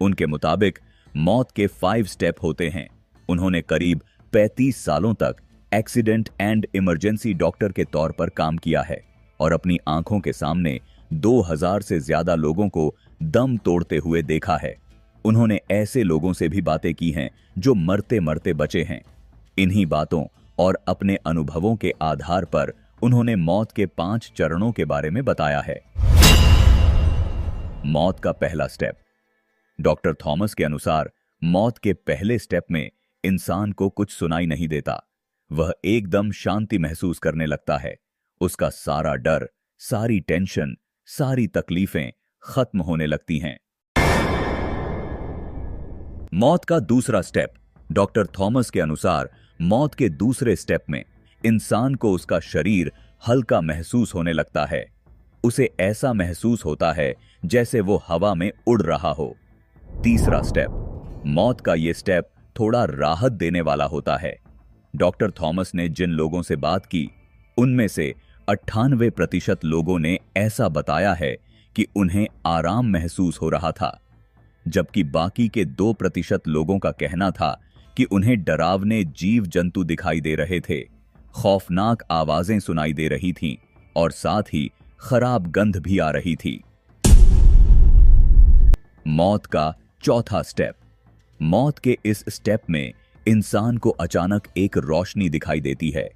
उनके मुताबिक मौत के 5 स्टेप होते हैं। उन्होंने करीब 35 सालों तक एक्सीडेंट एंड इमरजेंसी डॉक्टर के तौर पर काम किया है और अपनी आंखों के सामने 2000 से ज्यादा लोगों को दम तोड़ते हुए देखा है। उन्होंने ऐसे लोगों से भी बातें की हैं जो मरते मरते बचे हैं। इन्हीं बातों और अपने अनुभवों के आधार पर उन्होंने मौत के 5 चरणों के बारे में बताया है। मौत का पहला स्टेप। डॉक्टर थॉमस के अनुसार मौत के पहले स्टेप में इंसान को कुछ सुनाई नहीं देता। वह एकदम शांति महसूस करने लगता है। उसका सारा डर, सारी टेंशन, सारी तकलीफें खत्म होने लगती हैं। मौत का दूसरा स्टेप। डॉक्टर थॉमस के अनुसार मौत के दूसरे स्टेप में इंसान को उसका शरीर हल्का महसूस होने लगता है। उसे ऐसा महसूस होता है जैसे वो हवा में उड़ रहा हो। तीसरा स्टेप। मौत का यह स्टेप थोड़ा राहत देने वाला होता है। डॉक्टर थॉमस ने जिन लोगों से बात की उनमें से 98% लोगों ने ऐसा बताया है कि उन्हें आराम महसूस हो रहा था, जबकि बाकी के 2% लोगों का कहना था कि उन्हें डरावने जीव जंतु दिखाई दे रहे थे, खौफनाक आवाजें सुनाई दे रही थीं और साथ ही खराब गंध भी आ रही थी। मौत का चौथा स्टेप। मौत के इस स्टेप में इंसान को अचानक एक रोशनी दिखाई देती है।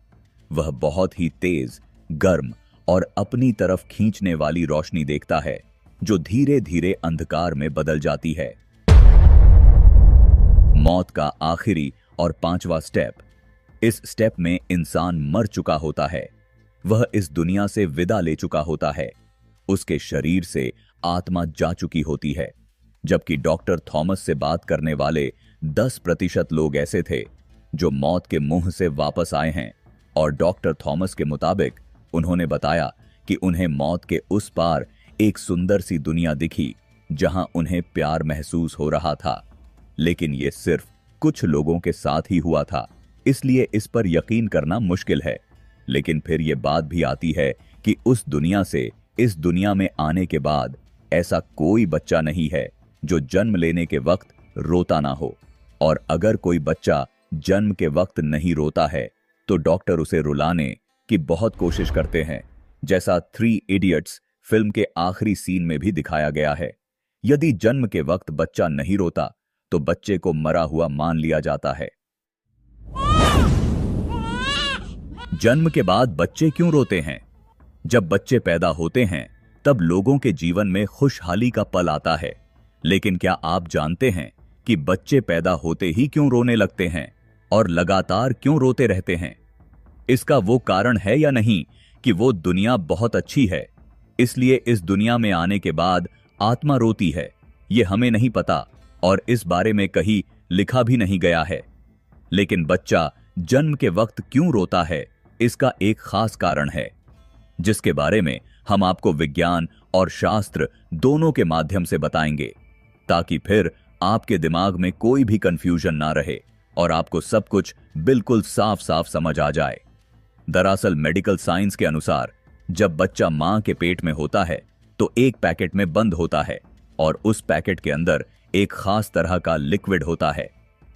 वह बहुत ही तेज, गर्म और अपनी तरफ खींचने वाली रोशनी देखता है जो धीरे धीरे अंधकार में बदल जाती है। मौत का आखिरी और 5वां स्टेप। इस स्टेप में इंसान मर चुका होता है। वह इस दुनिया से विदा ले चुका होता है। उसके शरीर से आत्मा जा चुकी होती है। जबकि डॉक्टर थॉमस से बात करने वाले 10% लोग ऐसे थे जो मौत के मुंह से वापस आए हैं और डॉक्टर थॉमस के मुताबिक उन्होंने बताया कि उन्हें मौत के उस पार एक सुंदर सी दुनिया दिखी जहां उन्हें प्यार महसूस हो रहा था। लेकिन यह सिर्फ कुछ लोगों के साथ ही हुआ था, इसलिए इस पर यकीन करना मुश्किल है। लेकिन फिर यह बात भी आती है कि उस दुनिया से इस दुनिया में आने के बाद ऐसा कोई बच्चा नहीं है जो जन्म लेने के वक्त रोता ना हो। और अगर कोई बच्चा जन्म के वक्त नहीं रोता है तो डॉक्टर उसे रुलाने की बहुत कोशिश करते हैं, जैसा 3 इडियट्स फिल्म के आखिरी सीन में भी दिखाया गया है। यदि जन्म के वक्त बच्चा नहीं रोता तो बच्चे को मरा हुआ मान लिया जाता है। जन्म के बाद बच्चे क्यों रोते हैं? जब बच्चे पैदा होते हैं तब लोगों के जीवन में खुशहाली का पल आता है, लेकिन क्या आप जानते हैं कि बच्चे पैदा होते ही क्यों रोने लगते हैं और लगातार क्यों रोते रहते हैं? इसका वो कारण है या नहीं कि वो दुनिया बहुत अच्छी है, इसलिए इस दुनिया में आने के बाद आत्मा रोती है? ये हमें नहीं पता और इस बारे में कहीं लिखा भी नहीं गया है। लेकिन बच्चा जन्म के वक्त क्यों रोता है, इसका एक खास कारण है, जिसके बारे में हम आपको विज्ञान और शास्त्र दोनों के माध्यम से बताएंगे, ताकि फिर आपके दिमाग में कोई भी कंफ्यूजन ना रहे और आपको सब कुछ बिल्कुल साफ साफ समझ आ जाए। दरअसल मेडिकल साइंस के अनुसार जब बच्चा मां के पेट में होता है तो एक पैकेट में बंद होता है और उस पैकेट के अंदर एक खास तरह का लिक्विड होता है,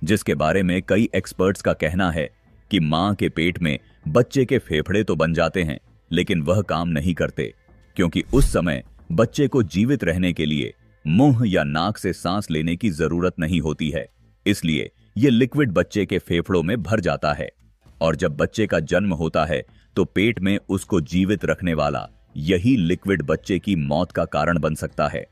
जिसके बारे में कई एक्सपर्ट्स का कहना है कि मां के पेट में बच्चे के फेफड़े तो बन जाते हैं, लेकिन वह काम नहीं करते, क्योंकि उस समय बच्चे को जीवित रहने के लिए मुंह या नाक से सांस लेने की जरूरत नहीं होती है। इसलिए यह लिक्विड बच्चे के फेफड़ों में भर जाता है और जब बच्चे का जन्म होता है तो पेट में उसको जीवित रखने वाला यही लिक्विड बच्चे की मौत का कारण बन सकता है।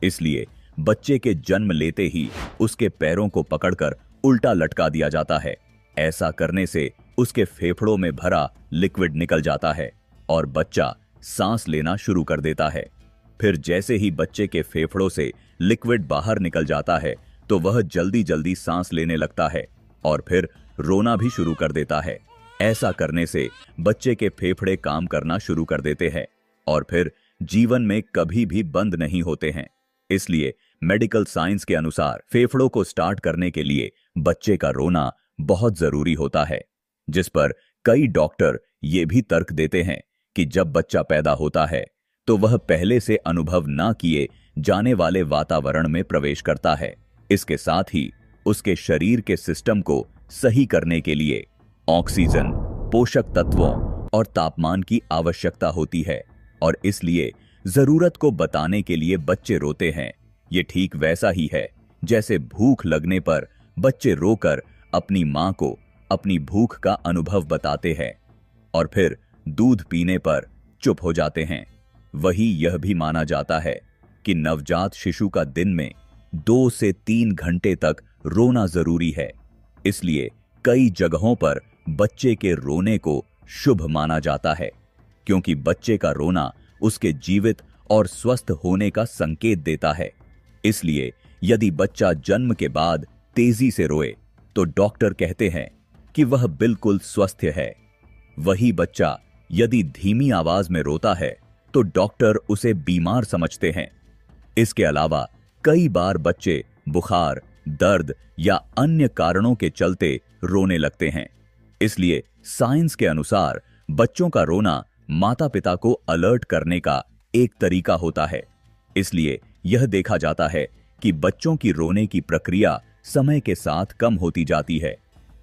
इसलिए बच्चे के जन्म लेते ही उसके पैरों को पकड़कर उल्टा लटका दिया जाता है। ऐसा करने से उसके फेफड़ों में भरा लिक्विड निकल जाता है और बच्चा सांस लेना शुरू कर देता है। फिर जैसे ही बच्चे के फेफड़ों से लिक्विड बाहर निकल जाता है तो वह जल्दी जल्दी सांस लेने लगता है और फिर रोना भी शुरू कर देता है। ऐसा करने से बच्चे के फेफड़े काम करना शुरू कर देते हैं और फिर जीवन में कभी भी बंद नहीं होते हैं। इसलिए मेडिकल साइंस के अनुसार फेफड़ों को स्टार्ट करने के लिए बच्चे का रोना बहुत जरूरी होता है, जिस पर कई डॉक्टर ये भी तर्क देते हैं कि जब बच्चा पैदा होता है तो वह पहले से अनुभव ना किए जाने वाले वातावरण में प्रवेश करता है। इसके साथ ही उसके शरीर के सिस्टम को सही करने के लिए ऑक्सीजन, पोषक तत्वों और तापमान की आवश्यकता होती है और इसलिए जरूरत को बताने के लिए बच्चे रोते हैं। ये ठीक वैसा ही है जैसे भूख लगने पर बच्चे रोकर अपनी मां को अपनी भूख का अनुभव बताते हैं और फिर दूध पीने पर चुप हो जाते हैं। वही यह भी माना जाता है कि नवजात शिशु का दिन में 2 से 3 घंटे तक रोना जरूरी है। इसलिए कई जगहों पर बच्चे के रोने को शुभ माना जाता है, क्योंकि बच्चे का रोना उसके जीवित और स्वस्थ होने का संकेत देता है। इसलिए यदि बच्चा जन्म के बाद तेजी से रोए तो डॉक्टर कहते हैं कि वह बिल्कुल स्वस्थ है। वही बच्चा यदि धीमी आवाज में रोता है तो डॉक्टर उसे बीमार समझते हैं। इसके अलावा कई बार बच्चे बुखार, दर्द या अन्य कारणों के चलते रोने लगते हैं। इसलिए साइंस के अनुसार बच्चों का रोना माता-पिता को अलर्ट करने का एक तरीका होता है। इसलिए यह देखा जाता है कि बच्चों की रोने की प्रक्रिया समय के साथ कम होती जाती है,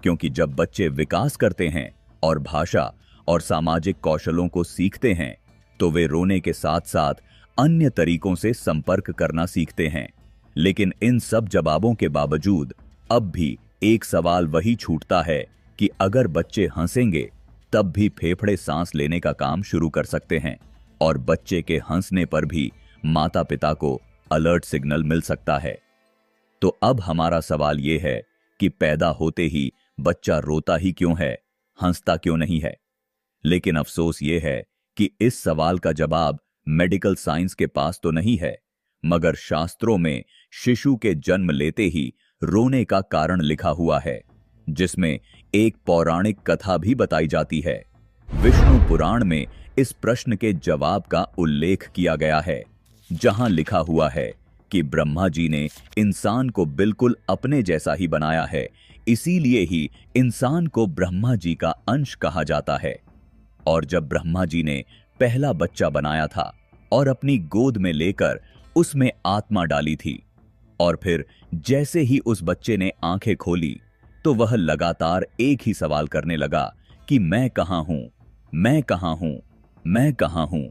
क्योंकि जब बच्चे विकास करते हैं और भाषा और सामाजिक कौशलों को सीखते हैं तो वे रोने के साथ साथ अन्य तरीकों से संपर्क करना सीखते हैं। लेकिन इन सब जवाबों के बावजूद अब भी एक सवाल वही छूटता है कि अगर बच्चे हंसेंगे तब भी फेफड़े सांस लेने का काम शुरू कर सकते हैं और बच्चे के हंसने पर भी माता-पिता को अलर्ट सिग्नल मिल सकता है। तो अब हमारा सवाल यह है कि पैदा होते ही बच्चा रोता ही क्यों है, हंसता क्यों नहीं है? लेकिन अफसोस यह है कि इस सवाल का जवाब मेडिकल साइंस के पास तो नहीं है, मगर शास्त्रों में शिशु के जन्म लेते ही रोने का कारण लिखा हुआ है, जिसमें एक पौराणिक कथा भी बताई जाती है। विष्णु पुराण में इस प्रश्न के जवाब का उल्लेख किया गया है, जहां लिखा हुआ है कि ब्रह्मा जी ने इंसान को बिल्कुल अपने जैसा ही बनाया है, इसीलिए ही इंसान को ब्रह्मा जी का अंश कहा जाता है। और जब ब्रह्मा जी ने पहला बच्चा बनाया था और अपनी गोद में लेकर उसमें आत्मा डाली थी। और फिर जैसे ही उस बच्चे ने आंखें खोली तो वह लगातार एक ही सवाल करने लगा कि मैं कहां हूं, मैं कहां हूं, मैं कहां हूं।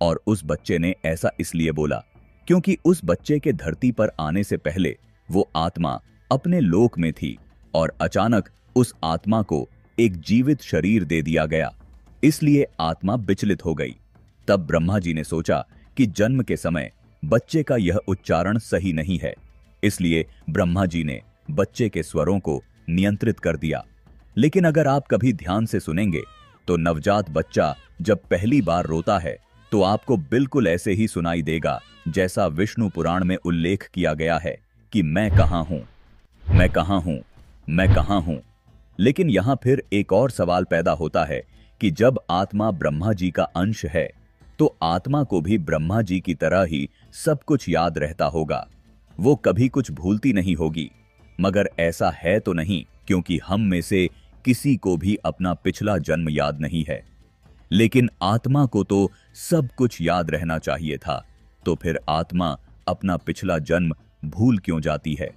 और उस बच्चे ने ऐसा इसलिए बोला क्योंकि उस बच्चे के धरती पर आने से पहले वो आत्मा अपने लोक में थी और अचानक उस आत्मा को एक जीवित शरीर दे दिया गया, इसलिए आत्मा विचलित हो गई। तब ब्रह्मा जी ने सोचा कि जन्म के समय बच्चे का यह उच्चारण सही नहीं है, इसलिए ब्रह्मा जी ने बच्चे के स्वरों को नियंत्रित कर दिया। लेकिन अगर आप कभी ध्यान से सुनेंगे तो नवजात बच्चा जब पहली बार रोता है तो आपको बिल्कुल ऐसे ही सुनाई देगा जैसा विष्णु पुराण में उल्लेख किया गया है कि मैं कहां हूं, मैं कहां हूं, मैं कहां हूं। लेकिन यहां फिर एक और सवाल पैदा होता है कि जब आत्मा ब्रह्मा जी का अंश है तो आत्मा को भी ब्रह्मा जी की तरह ही सब कुछ याद रहता होगा, वो कभी कुछ भूलती नहीं होगी। मगर ऐसा है तो नहीं, क्योंकि हम में से किसी को भी अपना पिछला जन्म याद नहीं है। लेकिन आत्मा को तो सब कुछ याद रहना चाहिए था, तो फिर आत्मा अपना पिछला जन्म भूल क्यों जाती है?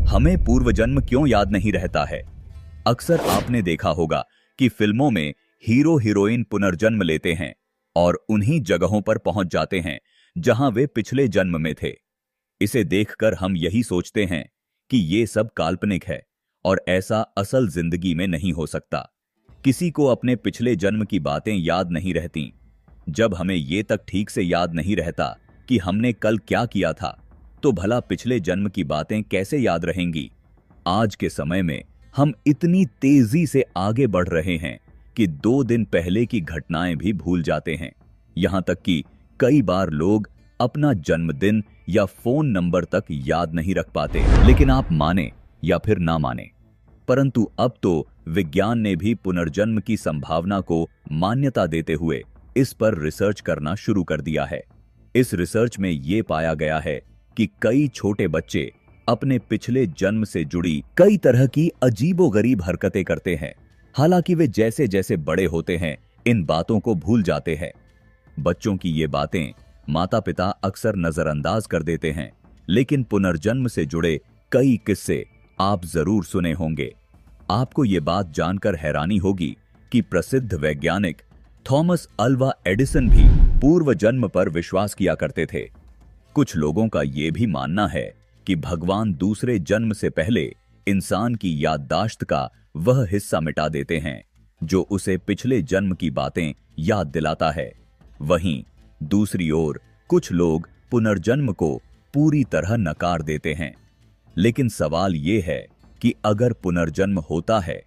हमें पूर्व जन्म क्यों याद नहीं रहता है? अक्सर आपने देखा होगा कि फिल्मों में हीरो हीरोइन पुनर्जन्म लेते हैं और उन्हीं जगहों पर पहुंच जाते हैं जहां वे पिछले जन्म में थे। इसे देखकर हम यही सोचते हैं कि ये सब काल्पनिक है और ऐसा असल जिंदगी में नहीं हो सकता। किसी को अपने पिछले जन्म की बातें याद नहीं रहती। जब हमें ये तक ठीक से याद नहीं रहता कि हमने कल क्या किया था, तो भला पिछले जन्म की बातें कैसे याद रहेंगी? आज के समय में हम इतनी तेजी से आगे बढ़ रहे हैं कि 2 दिन पहले की घटनाएं भी भूल जाते हैं। यहां तक कि कई बार लोग अपना जन्मदिन या फोन नंबर तक याद नहीं रख पाते। लेकिन आप माने या फिर ना माने, परंतु अब तो विज्ञान ने भी पुनर्जन्म की संभावना को मान्यता देते हुए इस पर रिसर्च करना शुरू कर दिया है। इस रिसर्च में यह पाया गया है कि कई छोटे बच्चे अपने पिछले जन्म से जुड़ी कई तरह की अजीबोगरीब हरकतें करते हैं। हालांकि वे जैसे जैसे बड़े होते हैं इन बातों को भूल जाते हैं। बच्चों की ये बातें माता पिता अक्सर नजरअंदाज कर देते हैं, लेकिन पुनर्जन्म से जुड़े कई किस्से आप जरूर सुने होंगे। आपको ये बात जानकर हैरानी होगी कि प्रसिद्ध वैज्ञानिक थॉमस अल्वा एडिसन भी पूर्व जन्म पर विश्वास किया करते थे। कुछ लोगों का यह भी मानना है कि भगवान दूसरे जन्म से पहले इंसान की याददाश्त का वह हिस्सा मिटा देते हैं जो उसे पिछले जन्म की बातें याद दिलाता है। वहीं दूसरी ओर कुछ लोग पुनर्जन्म को पूरी तरह नकार देते हैं। लेकिन सवाल यह है कि अगर पुनर्जन्म होता है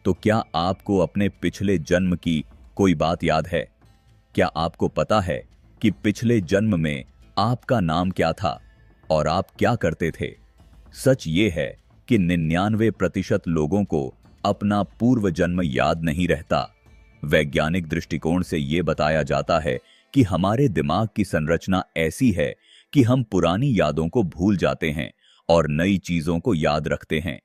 तो क्या आपको अपने पिछले जन्म की कोई बात याद है? क्या आपको पता है कि पिछले जन्म में आपका नाम क्या था और आप क्या करते थे? सच ये है कि 99% लोगों को अपना पूर्व जन्म याद नहीं रहता। वैज्ञानिक दृष्टिकोण से यह बताया जाता है कि हमारे दिमाग की संरचना ऐसी है कि हम पुरानी यादों को भूल जाते हैं और नई चीजों को याद रखते हैं।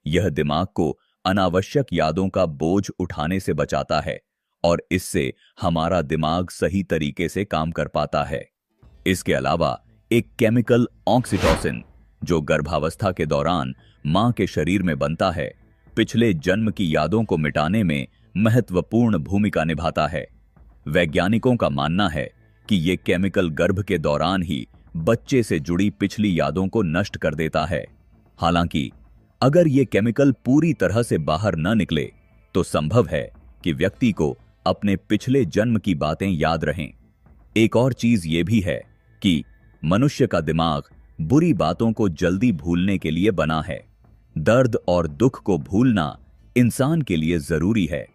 यह दिमाग को अनावश्यक यादों का बोझ उठाने से बचाता है और इससे हमारा दिमाग सही तरीके से काम कर पाता है। इसके अलावा एक केमिकल ऑक्सीटोसिन जो गर्भावस्था के दौरान मां के शरीर में बनता है, पिछले जन्म की यादों को मिटाने में महत्वपूर्ण भूमिका निभाता है। वैज्ञानिकों का मानना है कि यह केमिकल गर्भ के दौरान ही बच्चे से जुड़ी पिछली यादों को नष्ट कर देता है। हालांकि अगर यह केमिकल पूरी तरह से बाहर न निकले तो संभव है कि व्यक्ति को अपने पिछले जन्म की बातें याद रहें। एक और चीज यह भी है कि मनुष्य का दिमाग बुरी बातों को जल्दी भूलने के लिए बना है। दर्द और दुख को भूलना इंसान के लिए जरूरी है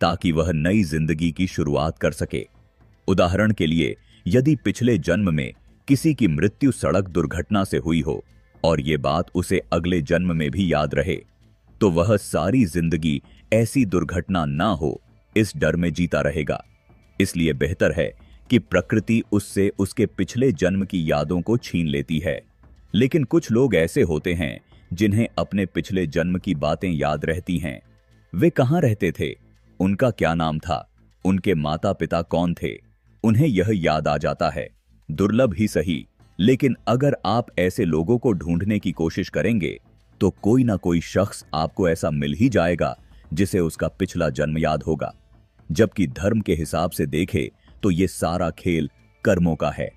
ताकि वह नई जिंदगी की शुरुआत कर सके। उदाहरण के लिए, यदि पिछले जन्म में किसी की मृत्यु सड़क दुर्घटना से हुई हो और ये बात उसे अगले जन्म में भी याद रहे, तो वह सारी जिंदगी ऐसी दुर्घटना ना हो इस डर में जीता रहेगा। इसलिए बेहतर है कि प्रकृति उससे उसके पिछले जन्म की यादों को छीन लेती है। लेकिन कुछ लोग ऐसे होते हैं जिन्हें अपने पिछले जन्म की बातें याद रहती हैं। वे कहां रहते थे, उनका क्या नाम था, उनके माता पिता कौन थे, उन्हें यह याद आ जाता है। दुर्लभ ही सही, लेकिन अगर आप ऐसे लोगों को ढूंढने की कोशिश करेंगे तो कोई ना कोई शख्स आपको ऐसा मिल ही जाएगा जिसे उसका पिछला जन्म याद होगा। जबकि धर्म के हिसाब से देखे तो ये सारा खेल कर्मों का है।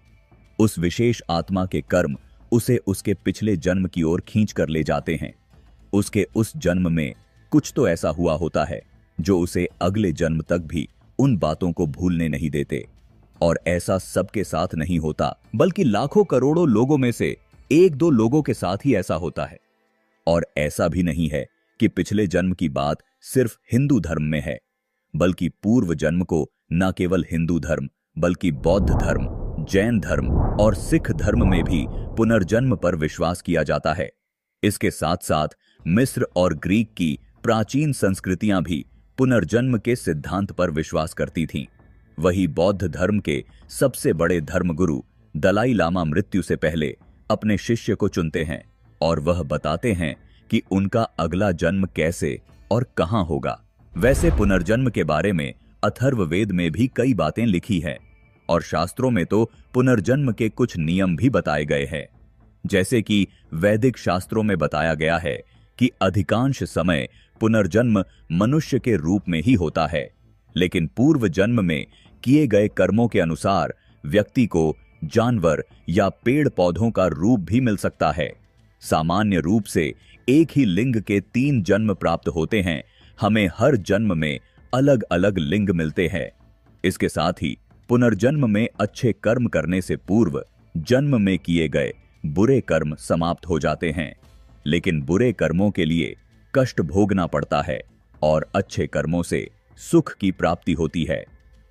उस विशेष आत्मा के कर्म उसे उसके पिछले जन्म की ओर खींच कर ले जाते हैं। उसके उस जन्म में कुछ तो ऐसा हुआ होता है जो उसे अगले जन्म तक भी उन बातों को भूलने नहीं देते। और ऐसा सबके साथ नहीं होता, बल्कि लाखों करोड़ों लोगों में से एक दो लोगों के साथ ही ऐसा होता है। और ऐसा भी नहीं है कि पिछले जन्म की बात सिर्फ हिंदू धर्म में है, बल्कि पूर्व जन्म को न केवल हिंदू धर्म बल्कि बौद्ध धर्म, जैन धर्म और सिख धर्म में भी पुनर्जन्म पर विश्वास किया जाता है। इसके साथ साथ मिस्र और ग्रीक की प्राचीन संस्कृतियां भी पुनर्जन्म के सिद्धांत पर विश्वास करती थीं। वही बौद्ध धर्म के सबसे बड़े धर्मगुरु दलाई लामा मृत्यु से पहले अपने शिष्य को चुनते हैं और वह बताते हैं कि उनका अगला जन्म कैसे और कहां होगा। वैसे पुनर्जन्म के बारे में अथर्ववेद में भी कई बातें लिखी हैं और शास्त्रों में तो पुनर्जन्म के कुछ नियम भी बताए गए हैं। जैसे कि वैदिक शास्त्रों में बताया गया है कि अधिकांश समय पुनर्जन्म मनुष्य के रूप में ही होता है, लेकिन पूर्व जन्म में किए गए कर्मों के अनुसार व्यक्ति को जानवर या पेड़ पौधों का रूप भी मिल सकता है। सामान्य रूप से एक ही लिंग के 3 जन्म प्राप्त होते हैं। हमें हर जन्म में अलग अलग लिंग मिलते हैं। इसके साथ ही पुनर्जन्म में अच्छे कर्म करने से पूर्व जन्म में किए गए बुरे कर्म समाप्त हो जाते हैं, लेकिन बुरे कर्मों के लिए कष्ट भोगना पड़ता है और अच्छे कर्मों से सुख की प्राप्ति होती है।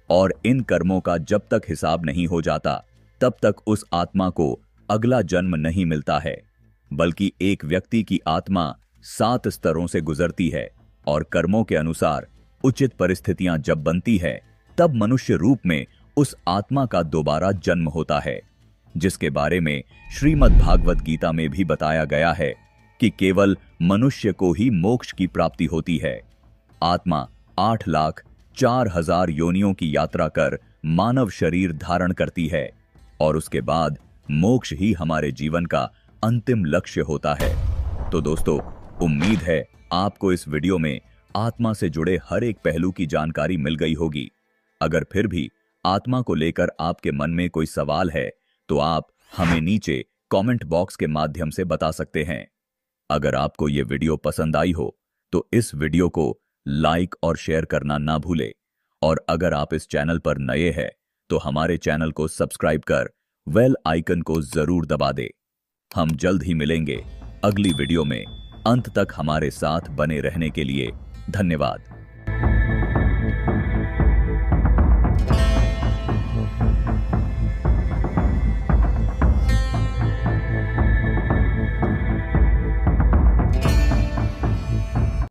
और इन कर्मों का जब तक हिसाब नहीं हो जाता तब तक उस आत्मा को अगला जन्म नहीं मिलता है, बल्कि एक व्यक्ति की आत्मा 7 स्तरों से गुजरती है और कर्मों के अनुसार उचित परिस्थितियां जब बनती है तब मनुष्य रूप में उस आत्मा का दोबारा जन्म होता है, जिसके बारे में श्रीमद् भागवत गीता में भी बताया गया है कि केवल मनुष्य को ही मोक्ष की प्राप्ति होती है। आत्मा 8,04,000 योनियों की यात्रा कर मानव शरीर धारण करती है और उसके बाद मोक्ष ही हमारे जीवन का अंतिम लक्ष्य होता है। तो दोस्तों, उम्मीद है आपको इस वीडियो में आत्मा से जुड़े हर एक पहलू की जानकारी मिल गई होगी। अगर फिर भी आत्मा को लेकर आपके मन में कोई सवाल है तो आप हमें नीचे कमेंट बॉक्स के माध्यम से बता सकते हैं। अगर आपको ये वीडियो पसंद आई हो तो इस वीडियो को लाइक और शेयर करना ना भूले, और अगर आप इस चैनल पर नए हैं तो हमारे चैनल को सब्सक्राइब कर बेल आइकन को जरूर दबा दे। हम जल्द ही मिलेंगे अगली वीडियो में। अंत तक हमारे साथ बने रहने के लिए धन्यवाद।